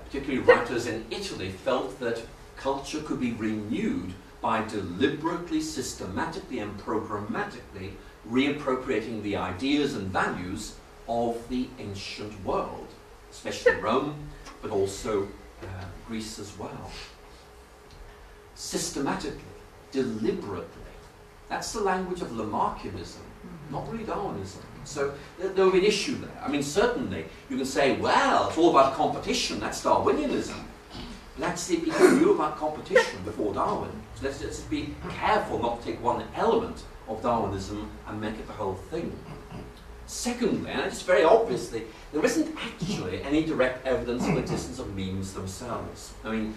particularly writers in Italy felt that culture could be renewed by deliberately, systematically and programmatically reappropriating the ideas and values of the ancient world, especially Rome, but also Greece as well. Systematically, deliberately. That's the language of Lamarckianism, not really Darwinism. So there will be an issue there. I mean, certainly, you can say, well, it's all about competition, that's Darwinianism. But actually, people knew about competition before Darwin. So let's be careful not to take one element of Darwinism and make it the whole thing. Secondly, and it's very obviously, there isn't actually any direct evidence of the existence of memes themselves. I mean,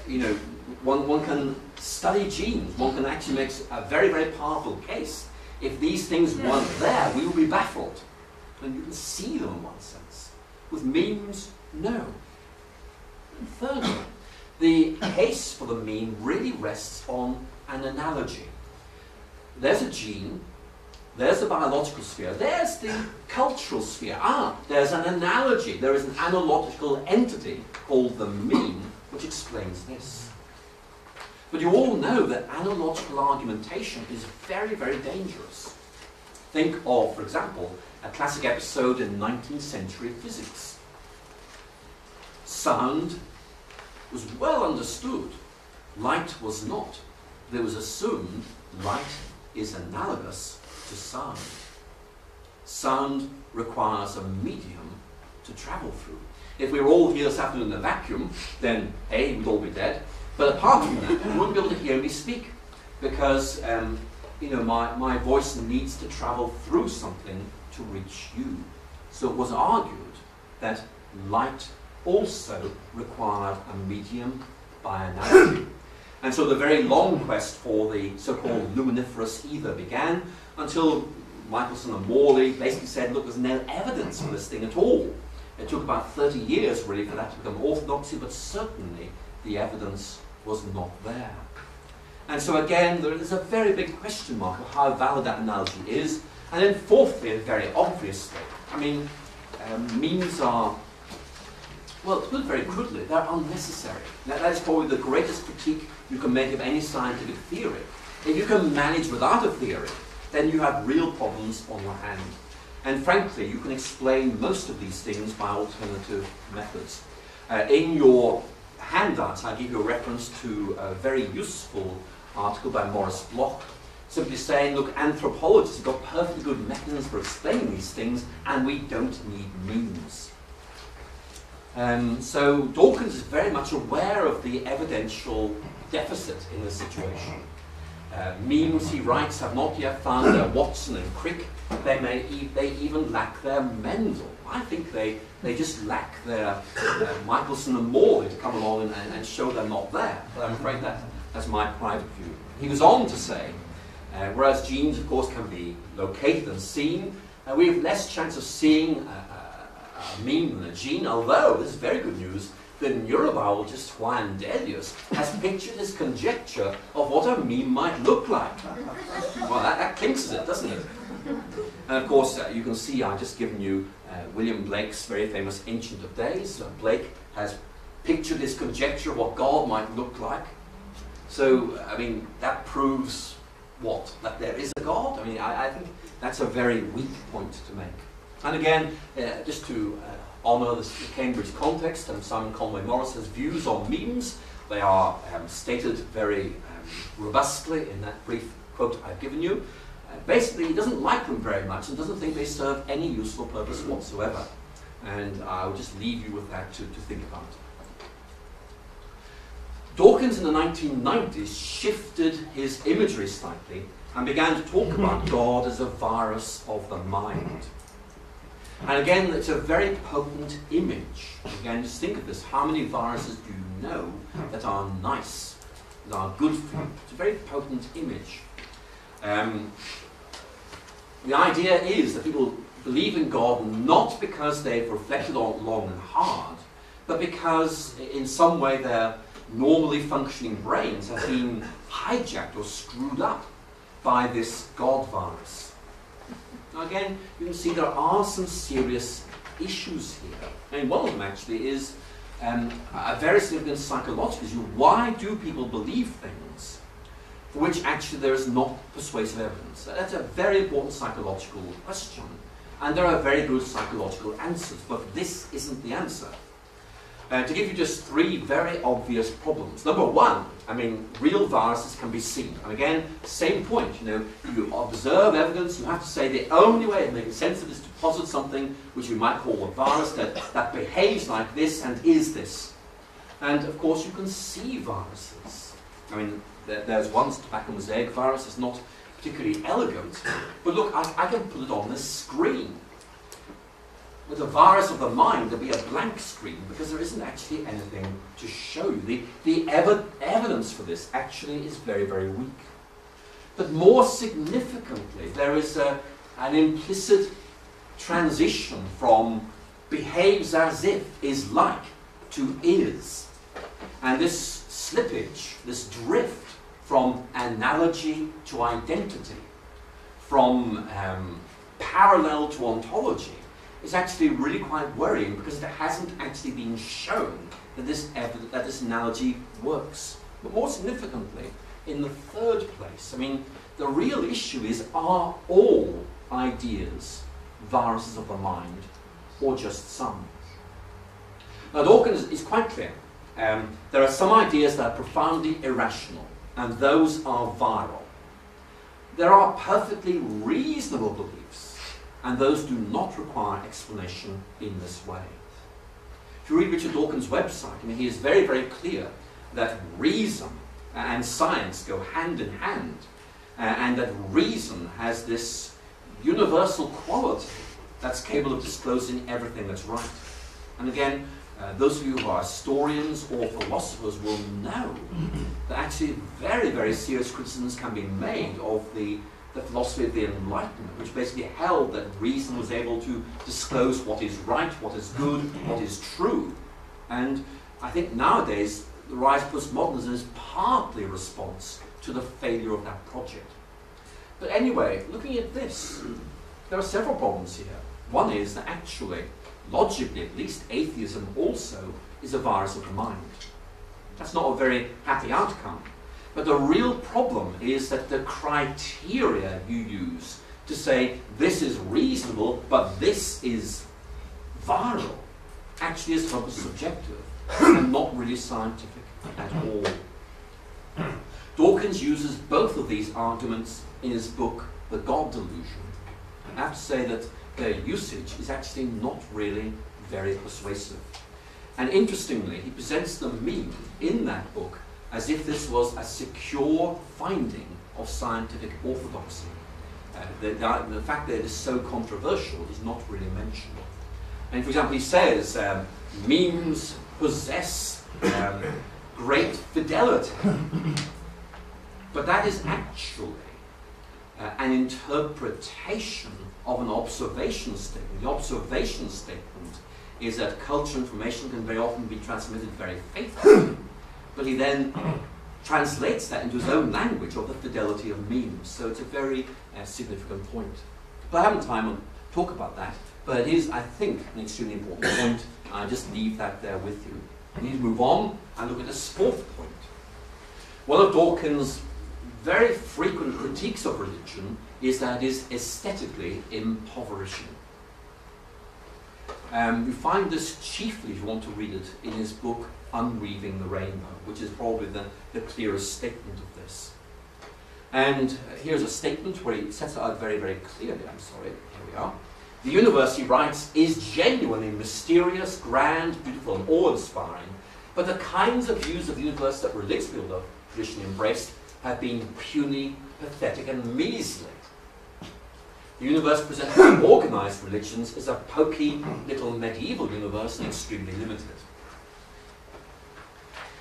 you know, one can study genes, one can actually make a very, very powerful case. If these things weren't there, we would be baffled. And you can see them in one sense. With memes, no. And thirdly, the case for the meme really rests on an analogy. There's a gene, there's the biological sphere, there's the cultural sphere. There's an analogy, there is an analogical entity called the meme which explains this. But you all know that analogical argumentation is very, very dangerous. Think of, for example, a classic episode in 19th century physics. Sound was well understood. Light was not. It was assumed light is analogous to sound. Sound requires a medium to travel through. If we were all here this afternoon in a vacuum, then A, we'd all be dead. But apart from that, you wouldn't be able to hear me speak because my voice needs to travel through something to reach you. So it was argued that light also required a medium by analogy. And so the very long quest for the so-called luminiferous ether began until Michelson and Morley basically said, look, there's no evidence for this thing at all. It took about 30 years really for that to become orthodoxy, but certainly the evidence was not there. And so again, there is a very big question mark of how valid that analogy is. And then fourthly, and very obviously, I mean, memes are, well, to put it very crudely, they're unnecessary. Now, that is probably the greatest critique you can make of any scientific theory. If you can manage without a theory, then you have real problems on your hand. And frankly, you can explain most of these things by alternative methods. In your handouts, I give you a reference to a very useful article by Maurice Bloch, simply saying, look, anthropologists have got perfectly good mechanisms for explaining these things, and we don't need memes. So Dawkins is very much aware of the evidential deficit in this situation. Memes, he writes, have not yet found their Watson and Crick. They even lack their Mendel. I think they just lack their Michelson and Morley to come along and show they're not there. But I'm afraid that's my private view. He was on to say, whereas genes, of course, can be located and seen, we have less chance of seeing a meme than a gene, although, this is very good news, the neurobiologist Juan Delius has pictured his conjecture of what a meme might look like. Well, that clinks it, doesn't it? And of course, you can see I've just given you William Blake's very famous Ancient of Days. Blake has pictured his conjecture of what God might look like. So, I mean, that proves what? That there is a God? I mean, I think that's a very weak point to make. And again, just to honour the Cambridge context and Simon Conway Morris's views on memes, they are stated very robustly in that brief quote I've given you. Basically, he doesn't like them very much and doesn't think they serve any useful purpose whatsoever. And I'll just leave you with that to think about. Dawkins in the 1990s shifted his imagery slightly and began to talk about God as a virus of the mind. And again, it's a very potent image. Again, just think of this. How many viruses do you know that are nice, that are good for you? It's a very potent image. The idea is that people believe in God not because they've reflected on it long and hard, but because in some way their normally functioning brains have been hijacked or screwed up by this God virus. Now again, you can see there are some serious issues here. And one of them actually is a very significant psychological issue. Why do people believe things for which actually there is not persuasive evidence? That's a very important psychological question. And there are very good psychological answers, but this isn't the answer. To give you just three very obvious problems. Number one, I mean, real viruses can be seen. And again, same point, you observe evidence, you have to say the only way of making sense of it is to posit something which we might call a virus that behaves like this and is this. And of course, you can see viruses. I mean, there's one tobacco mosaic virus, it's not particularly elegant, but look, I can put it on the screen. With a virus of the mind, there'll be a blank screen because there isn't actually anything to show you. The evidence for this actually is very, very weak. But more significantly, there is an implicit transition from behaves as if, is like, to is. And this slippage, this drift from analogy to identity, from parallel to ontology, is actually really quite worrying because it hasn't actually been shown that this analogy works. But more significantly, in the third place, I mean, the real issue is, are all ideas viruses of the mind, or just some? Now, Dawkins is quite clear. There are some ideas that are profoundly irrational, and those are viral. There are perfectly reasonable beliefs, and those do not require explanation in this way. If you read Richard Dawkins' website, I mean, he is very, very clear that reason and science go hand in hand, and that reason has this universal quality that's capable of disclosing everything that's right. And again, those of you who are historians or philosophers will know that actually very, very serious criticisms can be made of the philosophy of the Enlightenment, which basically held that reason was able to disclose what is right, what is good, what is true. And I think nowadays the rise of postmodernism is partly a response to the failure of that project. But anyway, looking at this, there are several problems here. One is that actually, logically at least, atheism also is a virus of the mind. That's not a very happy outcome. But the real problem is that the criteria you use to say this is reasonable, but this is viral, actually is totally subjective and not really scientific at all. Dawkins uses both of these arguments in his book, The God Delusion. I have to say that their usage is actually not really very persuasive. And interestingly, he presents the meme in that book as if this was a secure finding of scientific orthodoxy. The fact that it is so controversial is not really mentioned. And for example, he says, memes possess great fidelity. But that is actually an interpretation of an observation statement. The observation statement is that cultural information can very often be transmitted very faithfully, but he then translates that into his own language of the fidelity of memes. So it's a very significant point. But I haven't time to talk about that, but it is, I think, an extremely important point. I just leave that there with you. We need to move on and look at this fourth point. One of Dawkins' very frequent critiques of religion is that it is aesthetically impoverishing. You find this chiefly, if you want to read it, in his book Unweaving the Rainbow, which is probably the clearest statement of this. And here's a statement where he sets it out very, very clearly. I'm sorry, here we are. The universe, he writes, is genuinely mysterious, grand, beautiful, and awe-inspiring, but the kinds of views of the universe that religious people have traditionally embraced have been puny, pathetic, and measly. The universe presented by organized religions is a pokey little medieval universe and extremely limited.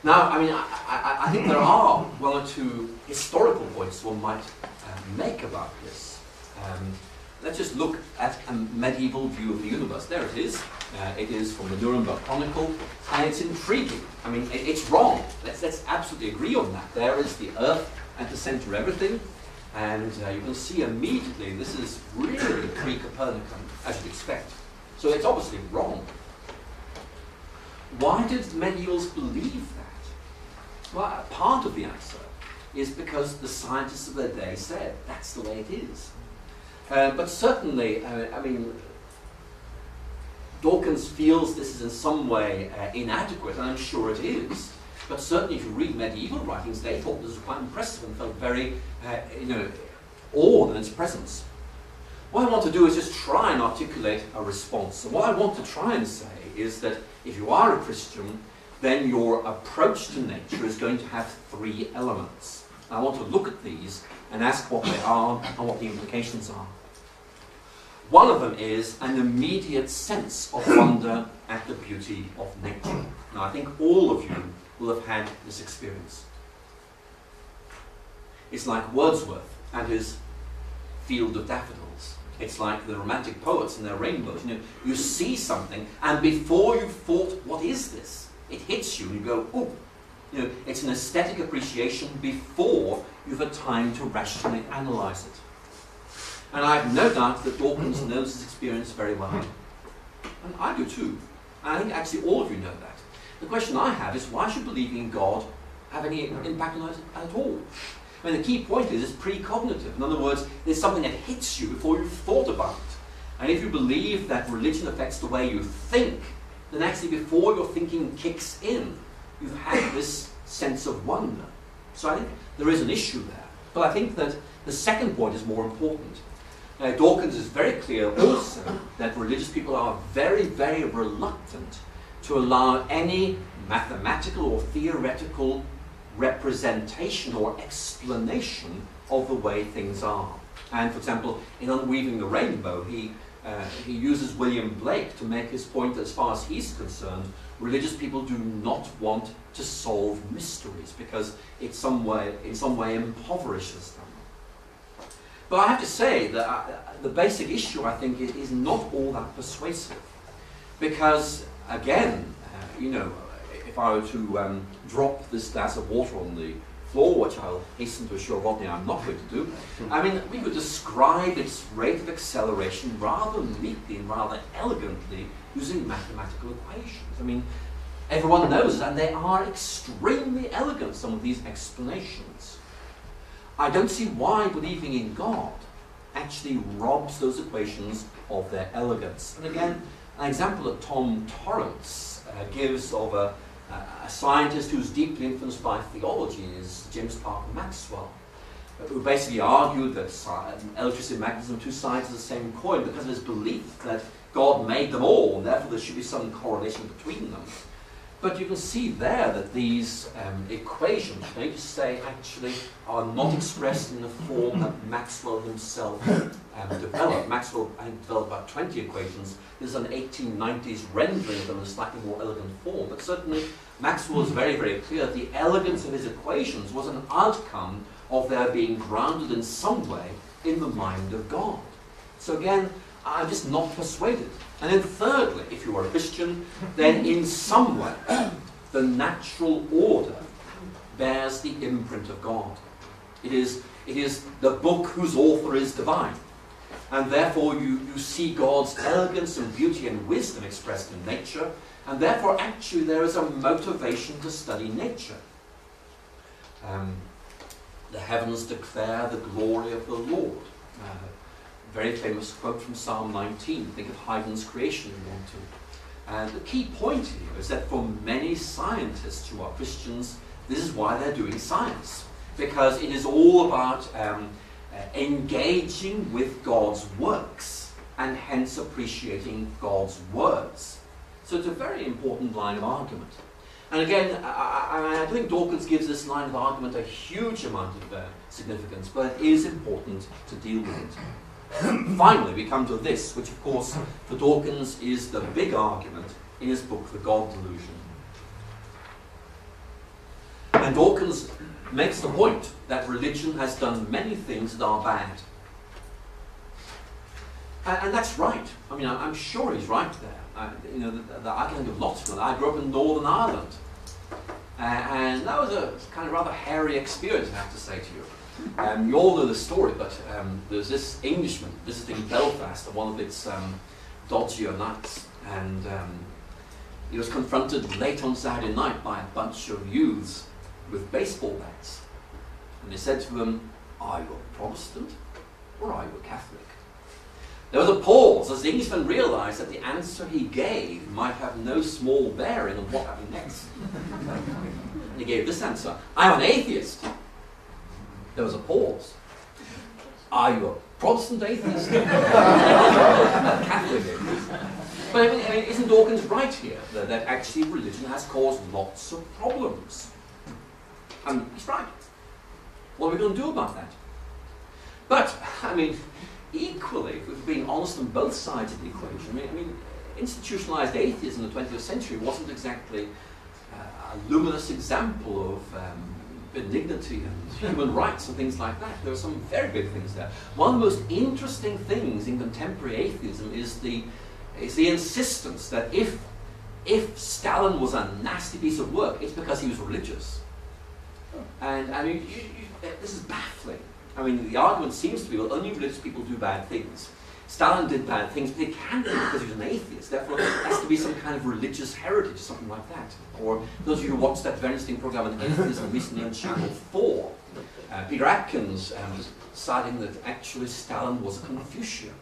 Now, I mean, I think there are one or two historical points one might make about this. Let's just look at a medieval view of the universe. There it is. It is from the Nuremberg Chronicle, and it's intriguing. I mean, it's wrong. Let's absolutely agree on that. There is the Earth at the center of everything, and you can see immediately this is really pre-Copernican, as you'd expect. So it's obviously wrong. Why did medievals believe that? Well, part of the answer is because the scientists of their day said that's the way it is. But certainly, I mean, Dawkins feels this is in some way inadequate, and I'm sure it is. But certainly if you read medieval writings, they thought this was quite impressive and felt very, awed in its presence. What I want to do is just try and articulate a response. So what I want to try and say is that if you are a Christian, then your approach to nature is going to have three elements. I want to look at these and ask what they are and what the implications are. One of them is an immediate sense of wonder at the beauty of nature. Now, I think all of you will have had this experience. It's like Wordsworth and his Field of Daffodils. It's like the romantic poets and their rainbows. You see something, and before you've thought, what is this? It hits you, and you go, oh. It's an aesthetic appreciation before you've had time to rationally analyze it. And I have no doubt that Dawkins knows his experience very well. And I do too. And I think actually all of you know that. the question I have is, why should believing in God have any impact on us at all? I mean, the key point is it's precognitive. In other words, there's something that hits you before you've thought about it. And if you believe that religion affects the way you think, then actually before your thinking kicks in, you've had this sense of wonder. So I think there is an issue there. But I think that the second point is more important. Dawkins is very clear also that religious people are very, very reluctant to allow any mathematical or theoretical representation or explanation of the way things are. And for example, in Unweaving the Rainbow, he uses William Blake to make his point that as far as he's concerned, religious people do not want to solve mysteries because it in some way impoverishes them. But I have to say that the basic issue, I think, is not all that persuasive. Because, again, you know, if I were to drop this glass of water on the floor, which I'll hasten to assure Rodney I'm not going to do, I mean, we could describe its rate of acceleration rather neatly and rather elegantly using mathematical equations. I mean, everyone knows, and they are extremely elegant, some of these explanations. I don't see why believing in God actually robs those equations of their elegance. And again, an example that Tom Torrance gives of a scientist who's deeply influenced by theology is James Clerk Maxwell, who basically argued that electricity and magnetism are two sides of the same coin because of his belief that God made them all, and therefore there should be some correlation between them. But you can see there that these equations, you can say, actually are not expressed in the form that Maxwell himself developed. Maxwell, I think, developed about 20 equations. There's an 1890s rendering of them in a slightly more elegant form. But certainly, Maxwell was very, very clear that the elegance of his equations was an outcome of their being grounded in some way in the mind of God. So again, I'm just not persuaded. And then thirdly, if you are a Christian, then in some way, the natural order bears the imprint of God. It is the book whose author is divine. And therefore you see God's elegance and beauty and wisdom expressed in nature, and therefore actually there is a motivation to study nature. The heavens declare the glory of the Lord. Very famous quote from Psalm 19. Think of Haydn's creation if you want to. And the key point here is that for many scientists who are Christians, this is why they're doing science. Because it is all about engaging with God's works and hence appreciating God's words. So it's a very important line of argument. And again, I don't think Dawkins gives this line of argument a huge amount of significance, but it is important to deal with it. Finally, we come to this, which of course for Dawkins is the big argument in his book, The God Delusion. And Dawkins makes the point that religion has done many things that are bad. And that's right. I mean, I'm sure he's right there. You know, I can think of lots of them. I grew up in Northern Ireland. And that was a kind of rather hairy experience, I have to say to you. You all know the story, but there's this Englishman visiting Belfast on one of its dodgier nights, and he was confronted late on Saturday night by a bunch of youths with baseball bats. And they said to him, "Are you a Protestant or are you a Catholic?" There was a pause as the Englishman realized that the answer he gave might have no small bearing on what happened next. And he gave this answer: "I'm an atheist." There was a pause. "Are you a Protestant atheist?" Catholic atheist. But I mean, isn't Dawkins right here that actually religion has caused lots of problems? And he's right. What are we going to do about that? But, I mean, equally, if we're being honest on both sides of the equation, I mean, institutionalized atheism in the 20th century wasn't exactly a luminous example of benignity and human rights and things like that. There are some very big things there. One of the most interesting things in contemporary atheism is the insistence that if Stalin was a nasty piece of work, it's because he was religious. And I mean, this is baffling. I mean, the argument seems to be, well, only religious people do bad things. Stalin did bad things, but it can't be because he was an atheist. Therefore, there has to be some kind of religious heritage, something like that. Or those of you who watched that very interesting program on atheism recently on Channel 4, Peter Atkins deciding that actually Stalin was a Confucian.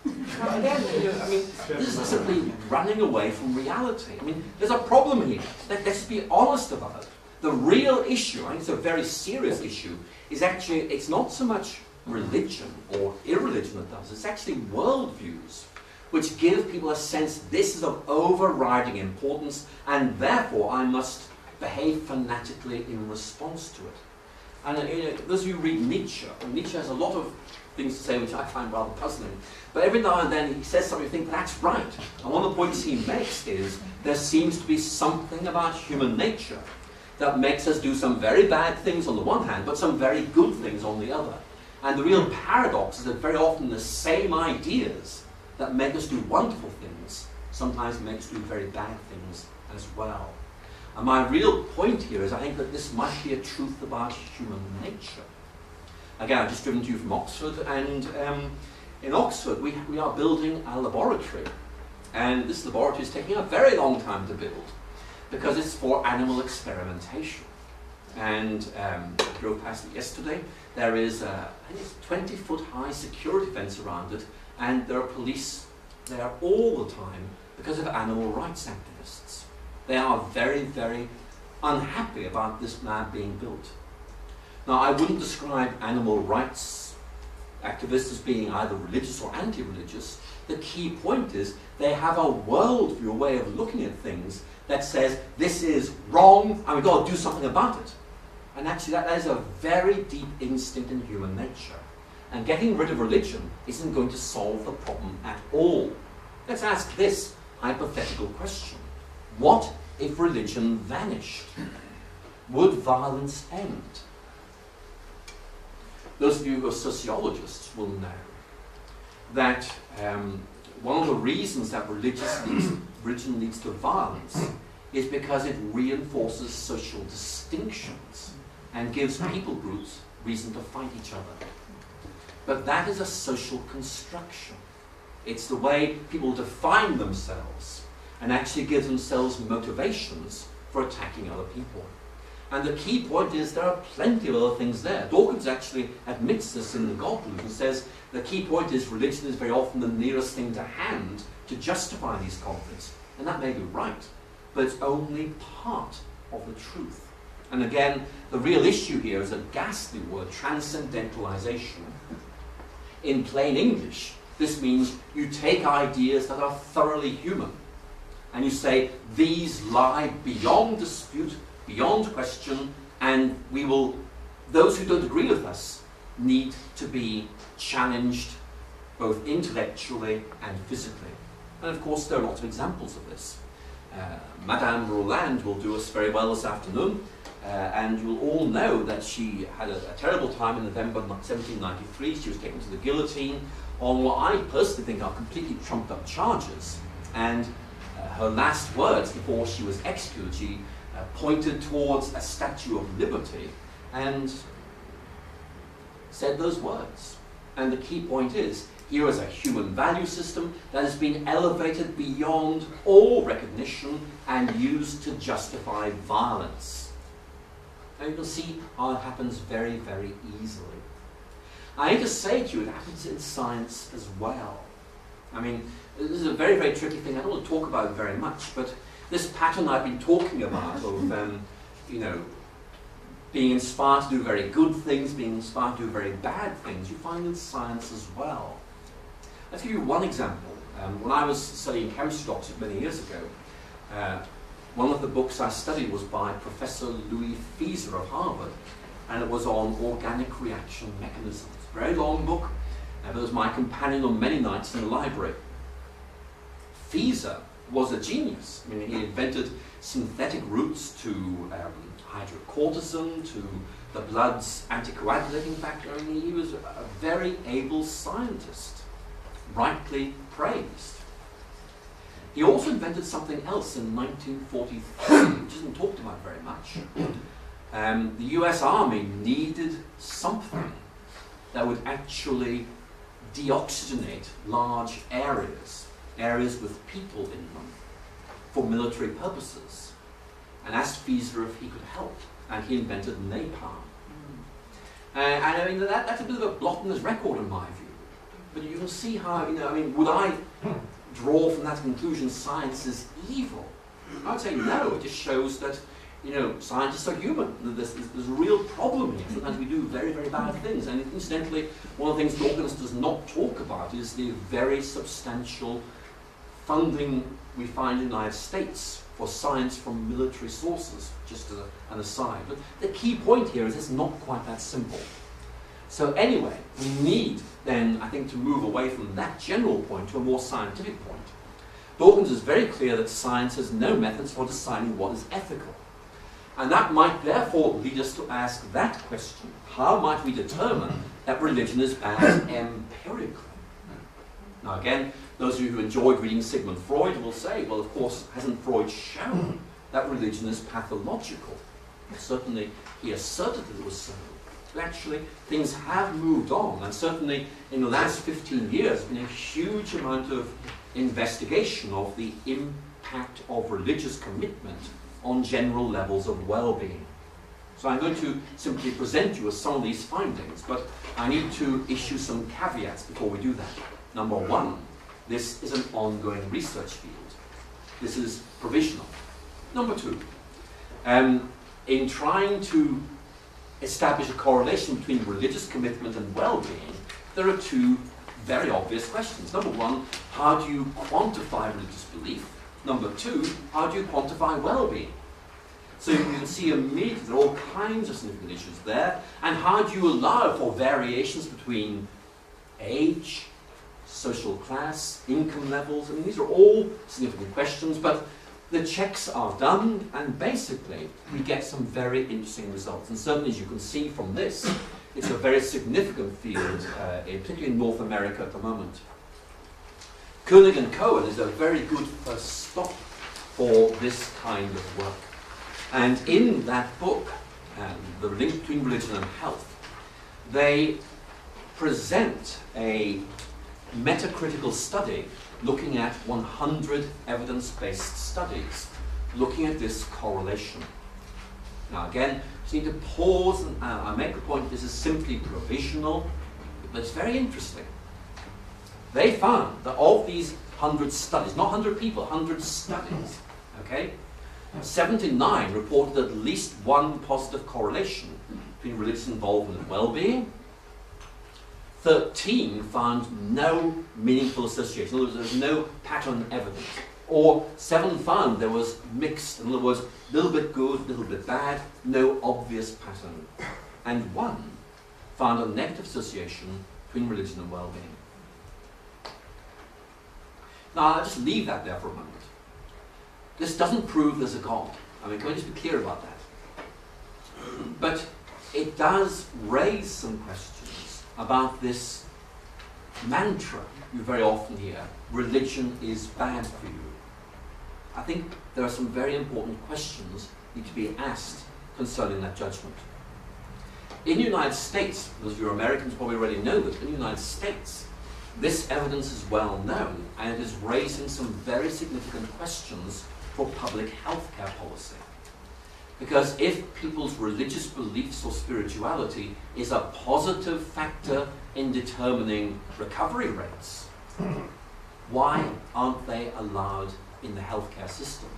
Again, I mean, this is simply running away from reality. I mean, there's a problem here. Let's be honest about it. The real issue, I think it's a very serious issue, is actually, it's not so much religion or irreligion that does, it's actually worldviews, which give people a sense this is of overriding importance, and therefore I must behave fanatically in response to it. And those of you who read Nietzsche, and Nietzsche has a lot of things to say which I find rather puzzling, but every now and then he says something you think, that's right. And one of the points he makes is there seems to be something about human nature that makes us do some very bad things on the one hand, but some very good things on the other. And the real paradox is that very often the same ideas that make us do wonderful things sometimes make us do very bad things as well. And my real point here is I think that this might be a truth about human nature. Again, I've just driven to you from Oxford, and in Oxford we are building a laboratory. And this laboratory is taking a very long time to build because it's for animal experimentation. And I drove past it yesterday. There is I think it's 20-foot high security fence around it, and there are police there all the time because of animal rights activists. They are very, very unhappy about this lab being built. Now, I wouldn't describe animal rights activists as being either religious or anti-religious. The key point is they have a worldview, a way of looking at things that says this is wrong and we've got to do something about it. And actually that is a very deep instinct in human nature. And getting rid of religion isn't going to solve the problem at all. Let's ask this hypothetical question. What if religion vanished? Would violence end? Those of you who are sociologists will know that one of the reasons that religion leads to violence is because it reinforces social distinctions and gives people groups reason to fight each other. But that is a social construction. It's the way people define themselves and actually give themselves motivations for attacking other people. And the key point is there are plenty of other things there. Dawkins actually admits this in the God Loop and says the key point is religion is very often the nearest thing to hand to justify these conflicts. And that may be right, but it's only part of the truth. And again, the real issue here is a ghastly word, transcendentalization. In plain English, this means you take ideas that are thoroughly human and you say these lie beyond dispute, beyond question, and we will, those who don't agree with us need to be challenged both intellectually and physically. And of course there are lots of examples of this. Madame Roland will do us very well this afternoon, and you'll all know that she had a terrible time in November 1793. She was taken to the guillotine on what I personally think are completely trumped up charges, and her last words before she was executed, she pointed towards a Statue of Liberty and said those words. And the key point is, here is a human value system that has been elevated beyond all recognition and used to justify violence. And you can see how it happens very, very easily. I need to say to you, it happens in science as well. I mean, this is a very, very tricky thing. I don't want to talk about it very much, but this pattern I've been talking about of, you know, being inspired to do very good things, being inspired to do very bad things, you find in science as well. Let's give you one example. When I was studying chemistry at Oxford many years ago, one of the books I studied was by Professor Louis Fieser of Harvard, and it was on organic reaction mechanisms. Very long book, but it was my companion on many nights in the library. Fieser was a genius. I mean, he invented synthetic routes to hydrocortisone, to the blood's anticoagulating factor. I mean, he was a very able scientist, rightly praised. He also invented something else in 1943, which isn't talked about very much. The US Army needed something that would actually deoxygenate large areas, areas with people in them, for military purposes, and asked Fieser if he could help, and he invented napalm. And I mean, that's a bit of a blot in his record in my view. But you can see how, I mean, would I draw from that conclusion science is evil? I would say no, it just shows that, scientists are human. There's a real problem here. Sometimes we do very, very bad things. And incidentally, one of the things Dawkins does not talk about is the very substantial funding we find in the United States for science from military sources, just as an aside. But the key point here is it's not quite that simple. So anyway, we need then, I think, to move away from that general point to a more scientific point. Dawkins is very clear that science has no methods for deciding what is ethical. And that might therefore lead us to ask that question: how might we determine that religion is bad empirically? Now again, those of you who enjoyed reading Sigmund Freud will say, well, of course, hasn't Freud shown that religion is pathological? Certainly, he asserted that it was so. But actually, things have moved on, and certainly in the last 15 years, there's been a huge amount of investigation of the impact of religious commitment on general levels of well-being. So I'm going to simply present you with some of these findings, but I need to issue some caveats before we do that. Number one, this is an ongoing research field. This is provisional. Number two, in trying to establish a correlation between religious commitment and well-being, there are two very obvious questions. Number one, how do you quantify religious belief? Number two, how do you quantify well-being? So you can see immediately there are all kinds of significant issues there. And how do you allow for variations between age, social class, income levels? I mean, these are all significant questions, but the checks are done, and basically we get some very interesting results. And certainly, as you can see from this, it's a very significant field, particularly in North America at the moment. Koenig and Cohen is a very good first stop for this kind of work. And in that book, The Link Between Religion and Health, they present a metacritical study looking at 100 evidence-based studies, looking at this correlation. Now again, you need to pause and I make the point this is simply provisional, but it's very interesting. They found that of these 100 studies, not 100 people, 100 studies, okay, 79 reported at least one positive correlation between religious involvement and well-being. 13 found no meaningful association. In other words, there was no pattern evidence. Or 7 found there was mixed. In other words, a little bit good, a little bit bad, no obvious pattern. And 1 found a negative association between religion and well-being. Now, I'll just leave that there for a moment. This doesn't prove there's a God. I mean, can we just be clear about that? But it does raise some questions about this mantra you very often hear: religion is bad for you. I think there are some very important questions that need to be asked concerning that judgment. In the United States, those of you Americans probably already know this, in the United States, this evidence is well known, and it is raising some very significant questions for public health care policy. Because if people's religious beliefs or spirituality is a positive factor in determining recovery rates, why aren't they allowed in the healthcare system?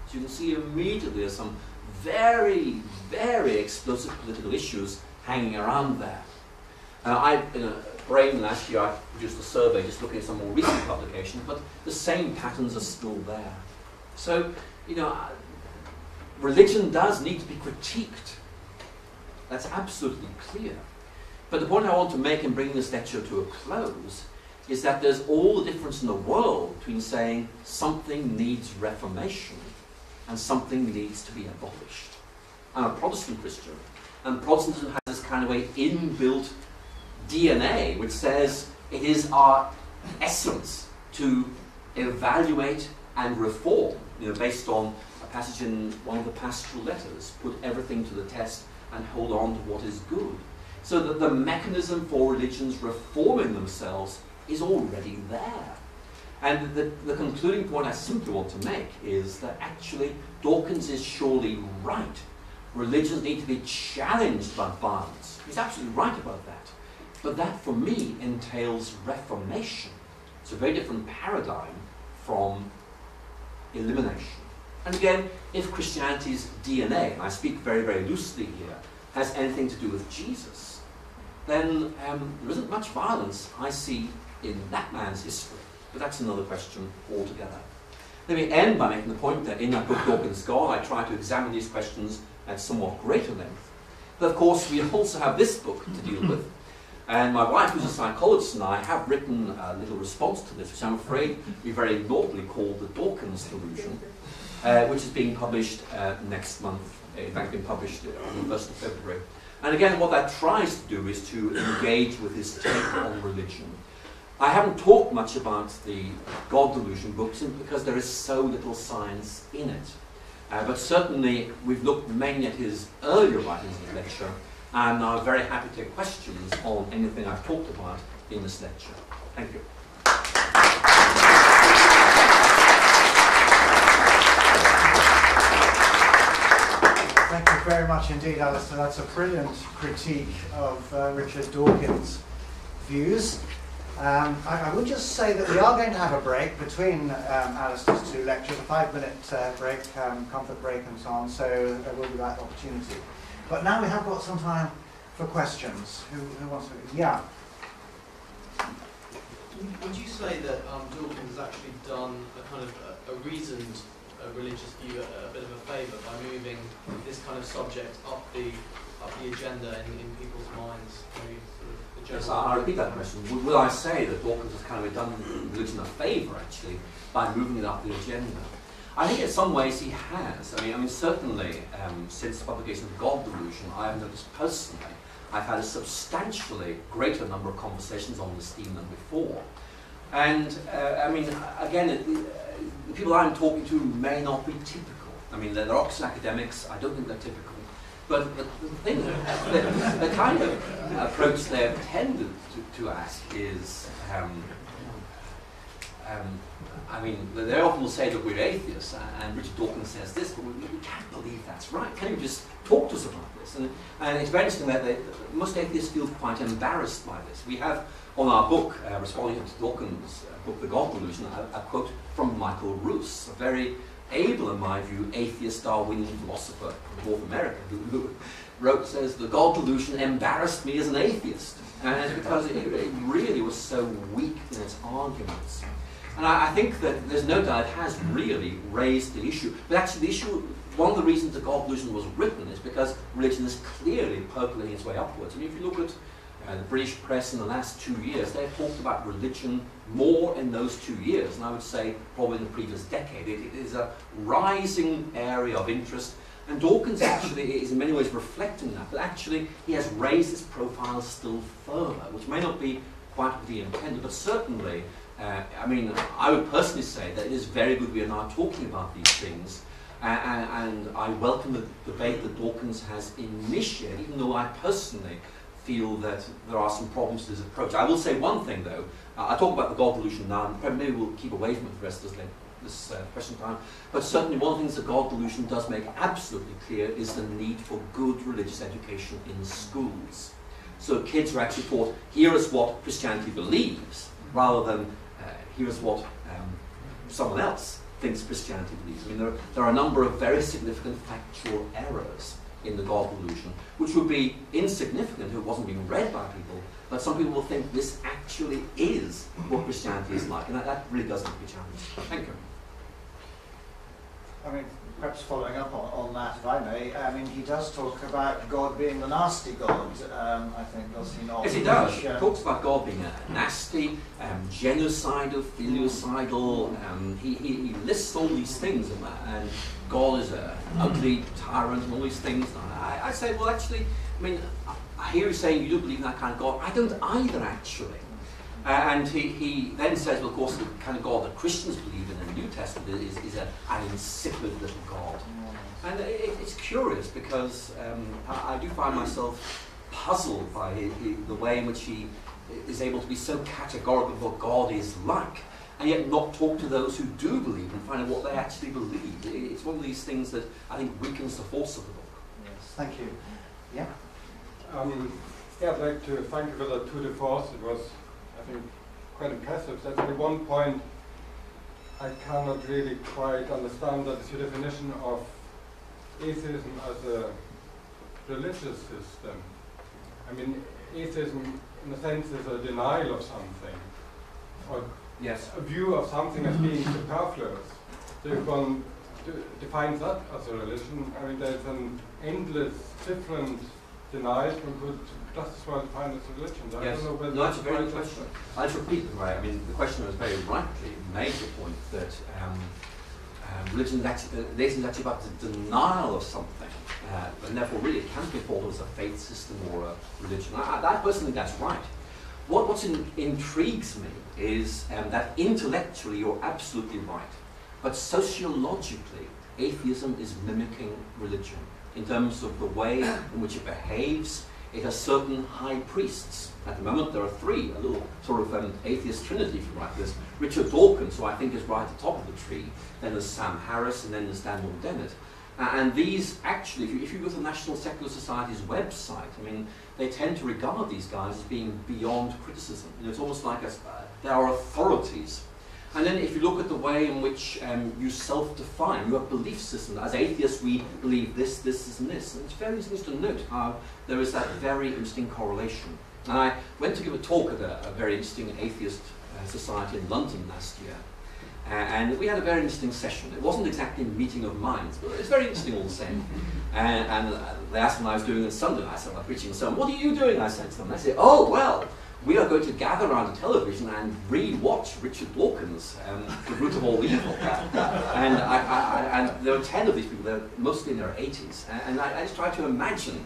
So you can see immediately there's some very, very explosive political issues hanging around there. In Brain last year, I produced a survey just looking at some more recent publications, but the same patterns are still there. So, religion does need to be critiqued. That's absolutely clear. But the point I want to make in bringing this lecture to a close is that there's all the difference in the world between saying something needs reformation and something needs to be abolished. I'm a Protestant Christian, and Protestantism has this kind of a inbuilt DNA which says it is our essence to evaluate and reform, based on a passage in one of the pastoral letters: put everything to the test and hold on to what is good. So that the mechanism for religions reforming themselves is already there. And the concluding point I simply want to make is that actually Dawkins is surely right. Religions need to be challenged by violence. He's absolutely right about that. But that, for me, entails reformation. It's a very different paradigm from elimination. And again, if Christianity's DNA, and I speak very, very loosely here, has anything to do with Jesus, then there isn't much violence I see in that man's history. But that's another question altogether. Let me end by making the point that in that book, Dawkins' God, I try to examine these questions at somewhat greater length. But of course, we also have this book to deal with. And my wife, who's a psychologist, and I have written a little response to this, which I'm afraid we very naughtily call the Dawkins delusion, which is being published next month. In fact, being published on the 1st of February. And again, what that tries to do is to engage with his take on religion. I haven't talked much about the God delusion book simply because there is so little science in it. But certainly we've looked mainly at his earlier writings in the lecture, and I'm very happy to take questions on anything I've talked about in this lecture. Thank you. Thank you very much indeed, Alister. That's a brilliant critique of Richard Dawkins' views. I would just say that we are going to have a break between Alister's two lectures, a 5-minute break, comfort break and so on, so there will be that opportunity. But now we have got some time for questions. Who wants to? Yeah. Would you say that Dawkins has actually done a kind of a reasoned religious view a bit of a favour by moving this kind of subject up the agenda in people's minds? Maybe sort of the Yes, general I'll repeat that question. Will I say that Dawkins has kind of done religion a favour, actually, by moving it up the agenda? I think in some ways he has. I mean certainly since the publication of God Delusion, I have noticed personally, I've had a substantially greater number of conversations on this theme than before. And I mean, again, the people I'm talking to may not be typical. I mean, they're Oxford academics, I don't think they're typical. But the thing, the kind of approach they're tended to ask is, I mean, they often will say that we're atheists, and Richard Dawkins says this, but we can't believe that's right. Can you just talk to us about this? And it's very interesting that most atheists feel quite embarrassed by this. We have on our book, responding to Dawkins' book, The God Delusion, a quote from Michael Ruse, a very able, in my view, atheist Darwinian philosopher from North America, who wrote, says, "The God Delusion embarrassed me as an atheist." And it's because it really was so weak in its arguments. And I think that there's no doubt it has really raised the issue. But actually the issue, one of the reasons the God Delusion was written is because religion is clearly percolating its way upwards. I mean, if you look at the British press in the last 2 years, they've talked about religion more in those 2 years, and I would say probably in the previous decade. It is a rising area of interest, and Dawkins actually is in many ways reflecting that, but actually he has raised his profile still further, which may not be quite what he intended, but certainly, I mean, I would personally say that it is very good we are now talking about these things, and I welcome the debate that Dawkins has initiated, even though I personally feel that there are some problems to this approach. I will say one thing though, I'll talk about the God Delusion now, and maybe we'll keep away from it the rest of this question time, but certainly one of the things the God Delusion does make absolutely clear is the need for good religious education in schools. So kids are actually taught, here is what Christianity believes, rather than here is what someone else thinks Christianity believes. I mean, there are a number of very significant factual errors in the God Delusion, which would be insignificant if it wasn't being read by people, but some people will think this actually is what Christianity is like, and that really does need to be challenged. Thank you. I mean, perhaps following up on that, if I may, I mean, he does talk about God being the nasty God, I think, does he not? Yes, he does. He talks about God being nasty, genocidal, filicidal, he lists all these things, and God is an ugly tyrant and all these things. I say, well, actually, I mean, I hear you saying you do believe in that kind of God. I don't either, actually. And he then says, well, of course, the kind of God that Christians believe in the New Testament is an insipid little God. And it's curious because I do find myself puzzled by the way in which he is able to be so categorical of what God is like, and yet not talk to those who do believe and find out what they actually believe. It's one of these things that I think weakens the force of the book. Yes, thank you. Yeah. Yeah, I'd like to thank you for the tour de force. It was, I think, quite impressive. That's the one point I cannot really quite understand, that is your definition of atheism as a religious system. I mean, atheism, in a sense, is a denial of something, or Yes. a view of something as being superfluous. So if one defines that as a religion, I mean, there's an endless different denials one could just as well define as a religion. So Yes. I don't know whether No, that's a that's very right good question. I'll just repeat them, right? I mean, the questioner has very rightly made the point that religion is actually, is actually about the denial of something, and therefore really it can't be thought of as a faith system or a religion. I personally think that's right. What intrigues me is that intellectually you're absolutely right, but sociologically atheism is mimicking religion in terms of the way in which it behaves. It has certain high priests. At the moment there are three, a little sort of atheist trinity, if you like. There's Richard Dawkins, who I think is right at the top of the tree, then there's Sam Harris, and then there's Daniel Dennett. And these actually, if you go to the National Secular Society's website, I mean, they tend to regard these guys as being beyond criticism. You know, it's almost like they are authorities. And then if you look at the way in which you self-define, you have belief systems. As atheists, we believe this, this, and this. And it's very interesting to note how there is that very interesting correlation. And I went to give a talk at a very interesting atheist society in London last year. And we had a very interesting session. It wasn't exactly a meeting of minds, but it's very interesting all the same. And they asked me what I was doing on Sunday. I said, I'm preaching a sermon. What are you doing? I said to them. They said, oh, well, we are going to gather around the television and re-watch Richard Dawkins, The Root of All Evil. And there were 10 of these people, they're mostly in their 80s. And I just tried to imagine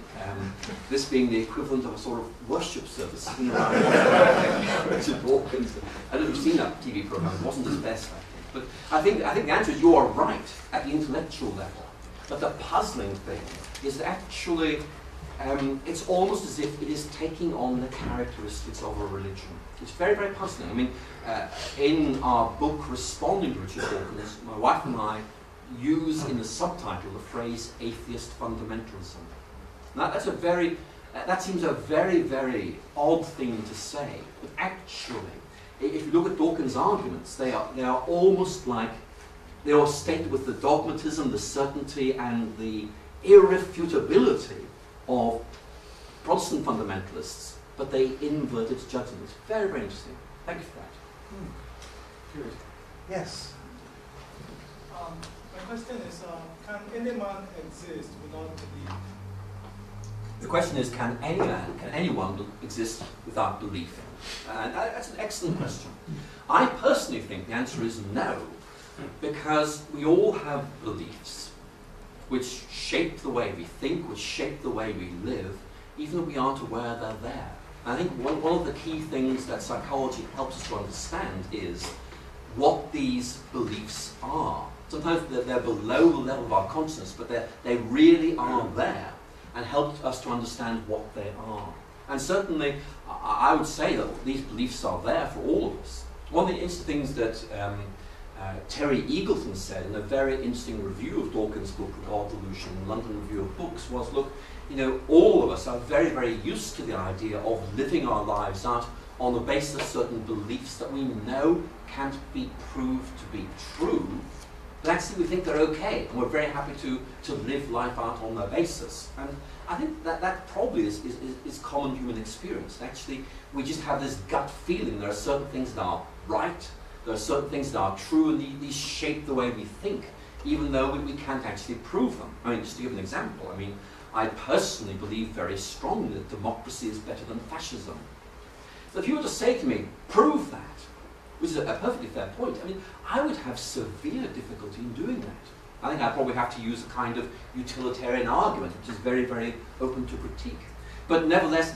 this being the equivalent of a sort of worship service. Richard Dawkins. I don't know if you've seen that TV program, it wasn't his best, I think. But I think the answer is you are right at the intellectual level. But the puzzling thing is that actually it's almost as if it is taking on the characteristics of a religion. It's very, very puzzling. I mean, in our book Responding to Richard Dawkins, my wife and I use in the subtitle the phrase atheist fundamentalism. Now, that seems a very, very odd thing to say, but actually, if you look at Dawkins' arguments, they are almost like they are stated with the dogmatism, the certainty, and the irrefutability of Protestant fundamentalists, but they invert its judgment. It's very, very interesting. Thank you for that. Good. Yes. My question is, can any man exist without belief? The question is, can anyone exist without belief? That's an excellent question. I personally think the answer is no, because we all have beliefs which shape the way we think, which shape the way we live, even if we aren't aware they're there. And I think one of the key things that psychology helps us to understand is what these beliefs are. Sometimes they're below the level of our consciousness, but they really are there and help us to understand what they are. And certainly, I would say that these beliefs are there for all of us. One of the interesting things that Terry Eagleton said in a very interesting review of Dawkins' book, God Delusion, London Review of Books, was, look, you know, all of us are very, very used to the idea of living our lives out on the basis of certain beliefs that we know can't be proved to be true, but actually we think they're okay, and we're very happy to live life out on that basis. And I think that probably is common human experience. Actually, we just have this gut feeling there are certain things that are right, there are certain things that are true, and these shape the way we think, even though we can't actually prove them. I mean, just to give an example, I mean, I personally believe very strongly that democracy is better than fascism. So if you were to say to me, prove that, which is a perfectly fair point, I mean, I would have severe difficulty in doing that. I think I'd probably have to use a kind of utilitarian argument, which is very, very open to critique. But nevertheless,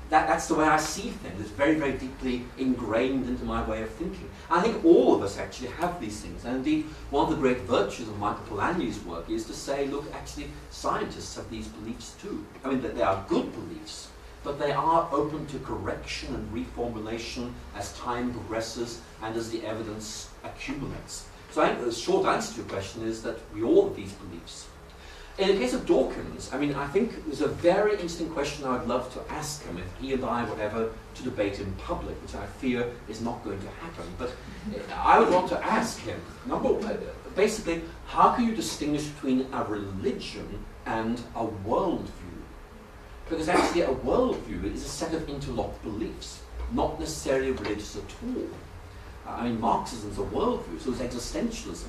that's the way I see things. It's very, very deeply ingrained into my way of thinking. I think all of us actually have these things. And indeed, one of the great virtues of Michael Polanyi's work is to say, look, actually, scientists have these beliefs too. I mean, that they are good beliefs, but they are open to correction and reformulation as time progresses and as the evidence accumulates. So I think the short answer to your question is that we all have these beliefs. In the case of Dawkins, I mean, I think there's a very interesting question I would love to ask him if he and I were ever to debate in public, which I fear is not going to happen. But I would want to ask him, basically, how can you distinguish between a religion and a worldview? Because actually a worldview is a set of interlocked beliefs, not necessarily religious at all. I mean, Marxism is a worldview, so is existentialism.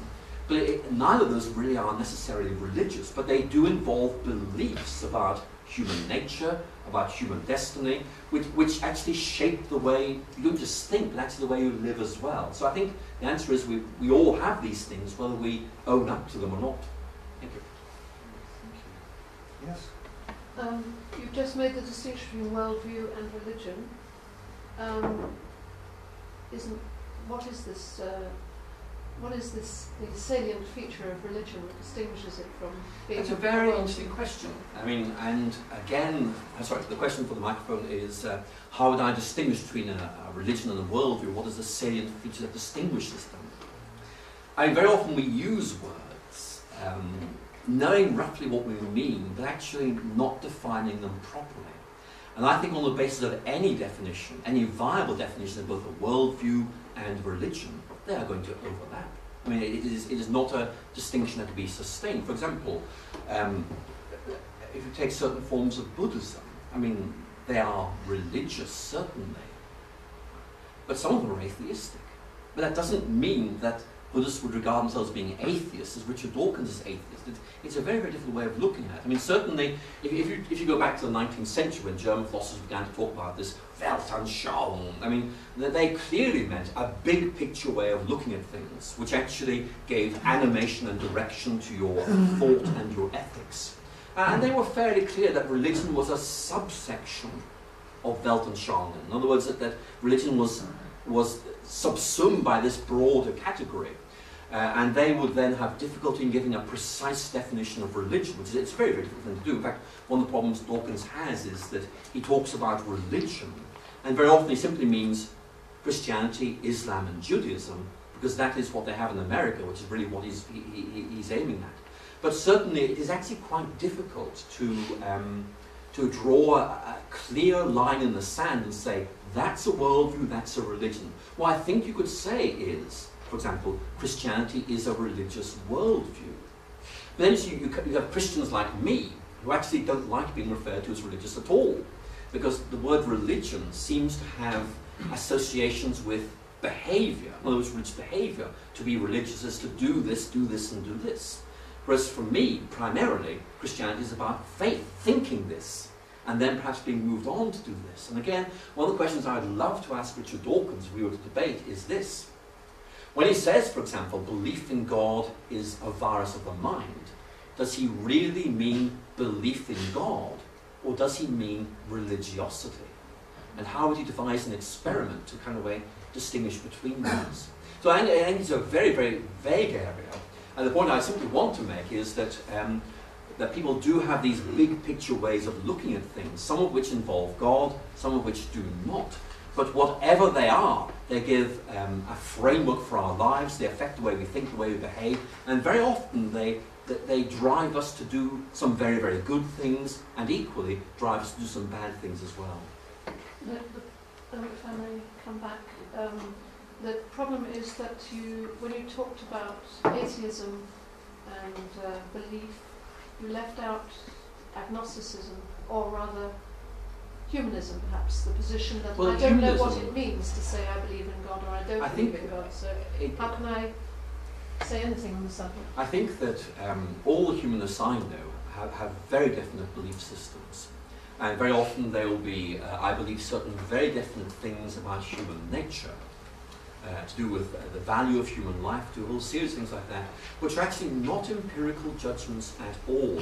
But neither of those really are necessarily religious, but they do involve beliefs about human nature, about human destiny, which actually shape the way you don't just think, but actually the way you live as well. So I think the answer is we all have these things, whether we own up to them or not. Thank you. Yes? You've just made the distinction between worldview and religion. What is this the salient feature of religion that distinguishes it from being? That's a very interesting question. I mean, and again, sorry, the question for the microphone is how would I distinguish between a religion and a worldview? What is the salient feature that distinguishes them? I mean, very often we use words, knowing roughly what we mean, but actually not defining them properly. And I think on the basis of any definition, any viable definition of both a worldview and religion, they are going to overlap. I mean, it is not a distinction that can be sustained. For example, if you take certain forms of Buddhism, I mean, they are religious, certainly, but some of them are atheistic. But that doesn't mean that Buddhists would regard themselves as being atheists, as Richard Dawkins is atheist. It's a very, very different way of looking at it. I mean, certainly, if you go back to the 19th century when German philosophers began to talk about this Weltanschauung, I mean, they clearly meant a big picture way of looking at things, which actually gave animation and direction to your thought and your ethics. And they were fairly clear that religion was a subsection of Weltanschauung. In other words, that religion was subsumed by this broader category. And they would then have difficulty in giving a precise definition of religion, which is it's a very, very difficult thing to do. In fact, one of the problems Dawkins has is that he talks about religion, and very often he simply means Christianity, Islam, and Judaism, because that is what they have in America, which is really what he's aiming at. But certainly it is actually quite difficult to draw a clear line in the sand and say, that's a worldview, that's a religion. What I think you could say is, for example, Christianity is a religious worldview. But then you have Christians like me, who actually don't like being referred to as religious at all, because the word religion seems to have associations with behavior. In other words, religious behavior. To be religious is to do this, and do this. Whereas for me, primarily, Christianity is about faith, thinking this, and then perhaps being moved on to do this. And again, one of the questions I'd love to ask Richard Dawkins if we were to debate is this. When he says, for example, belief in God is a virus of the mind, does he really mean belief in God, or does he mean religiosity? And how would he devise an experiment to kind of distinguish between those? So I think it's a very, very vague area. And the point I simply want to make is that that people do have these big picture ways of looking at things, some of which involve God, some of which do not. But whatever they are, they give a framework for our lives, they affect the way we think, the way we behave, and very often they drive us to do some very, very good things, and equally drive us to do some bad things as well. If I may come back, the problem is that when you talked about atheism and belief, you left out agnosticism, or rather humanism, perhaps, the position that I don't know what it means to say I believe in God or I don't believe in God. So how can I say anything on the subject? I think that all the humanists I know have very definite belief systems. And very often they will be, I believe, certain very definite things about human nature, to do with the value of human life, to do a whole series of things like that, which are actually not empirical judgments at all.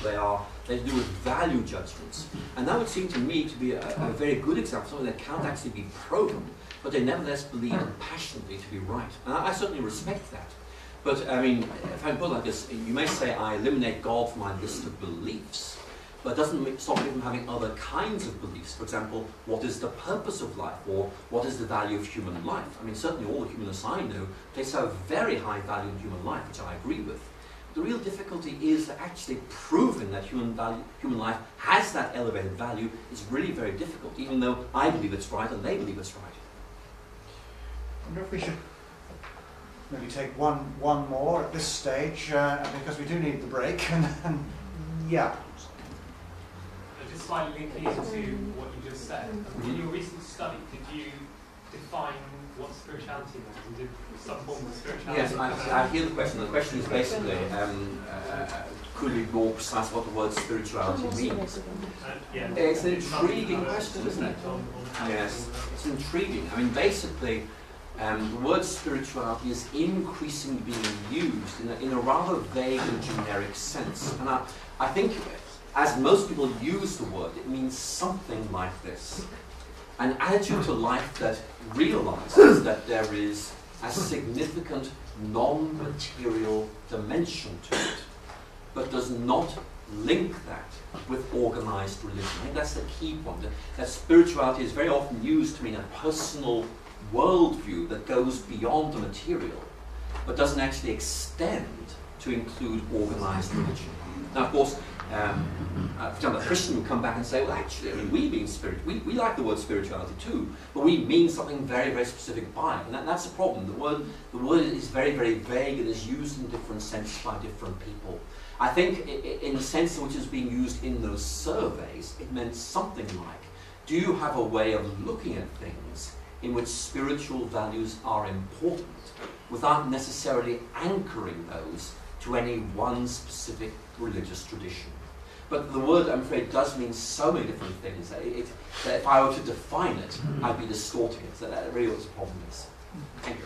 They do with value judgments. And that would seem to me to be a very good example, something that can't actually be proven, but they nevertheless believe passionately to be right. And I certainly respect that. But I mean, if I put it like this, you may say I eliminate God from my list of beliefs, but it doesn't stop people from having other kinds of beliefs. For example, what is the purpose of life, or what is the value of human life? I mean, certainly all the humanists I know place a very high value in human life, which I agree with. The real difficulty is that actually proving that human life has that elevated value is really very difficult, even though I believe it's right and they believe it's right. I wonder if we should maybe take one more at this stage, because we do need the break. And yeah. Just slightly linking into what you just said. In your recent study, did you define what spirituality was? And did some form of spirituality? Yes, I hear the question. The question is basically, could we be more precise what the word spirituality means? Yeah. It's an intriguing question, isn't it? Yes, it's intriguing. I mean, basically, the word spirituality is increasingly being used in a rather vague and generic sense. And I think, as most people use the word, it means something like this. An attitude to life that realizes that there is a significant non-material dimension to it, but does not link that with organized religion. I think that's the key point. That spirituality is very often used to mean a personal worldview that goes beyond the material, but doesn't actually extend to include organized religion. Now, of course, for example, a Christian would come back and say, well, actually, I mean, we like the word spirituality too, but we mean something very, very specific by it. And that's the problem. The word is very, very vague and is used in different senses by different people. I think in the sense in which it's being used in those surveys, it meant something like, do you have a way of looking at things in which spiritual values are important without necessarily anchoring those to any one specific religious tradition? But the word, I'm afraid, does mean so many different things that if I were to define it, I'd be distorting it. So that really what the problem is. Thank you.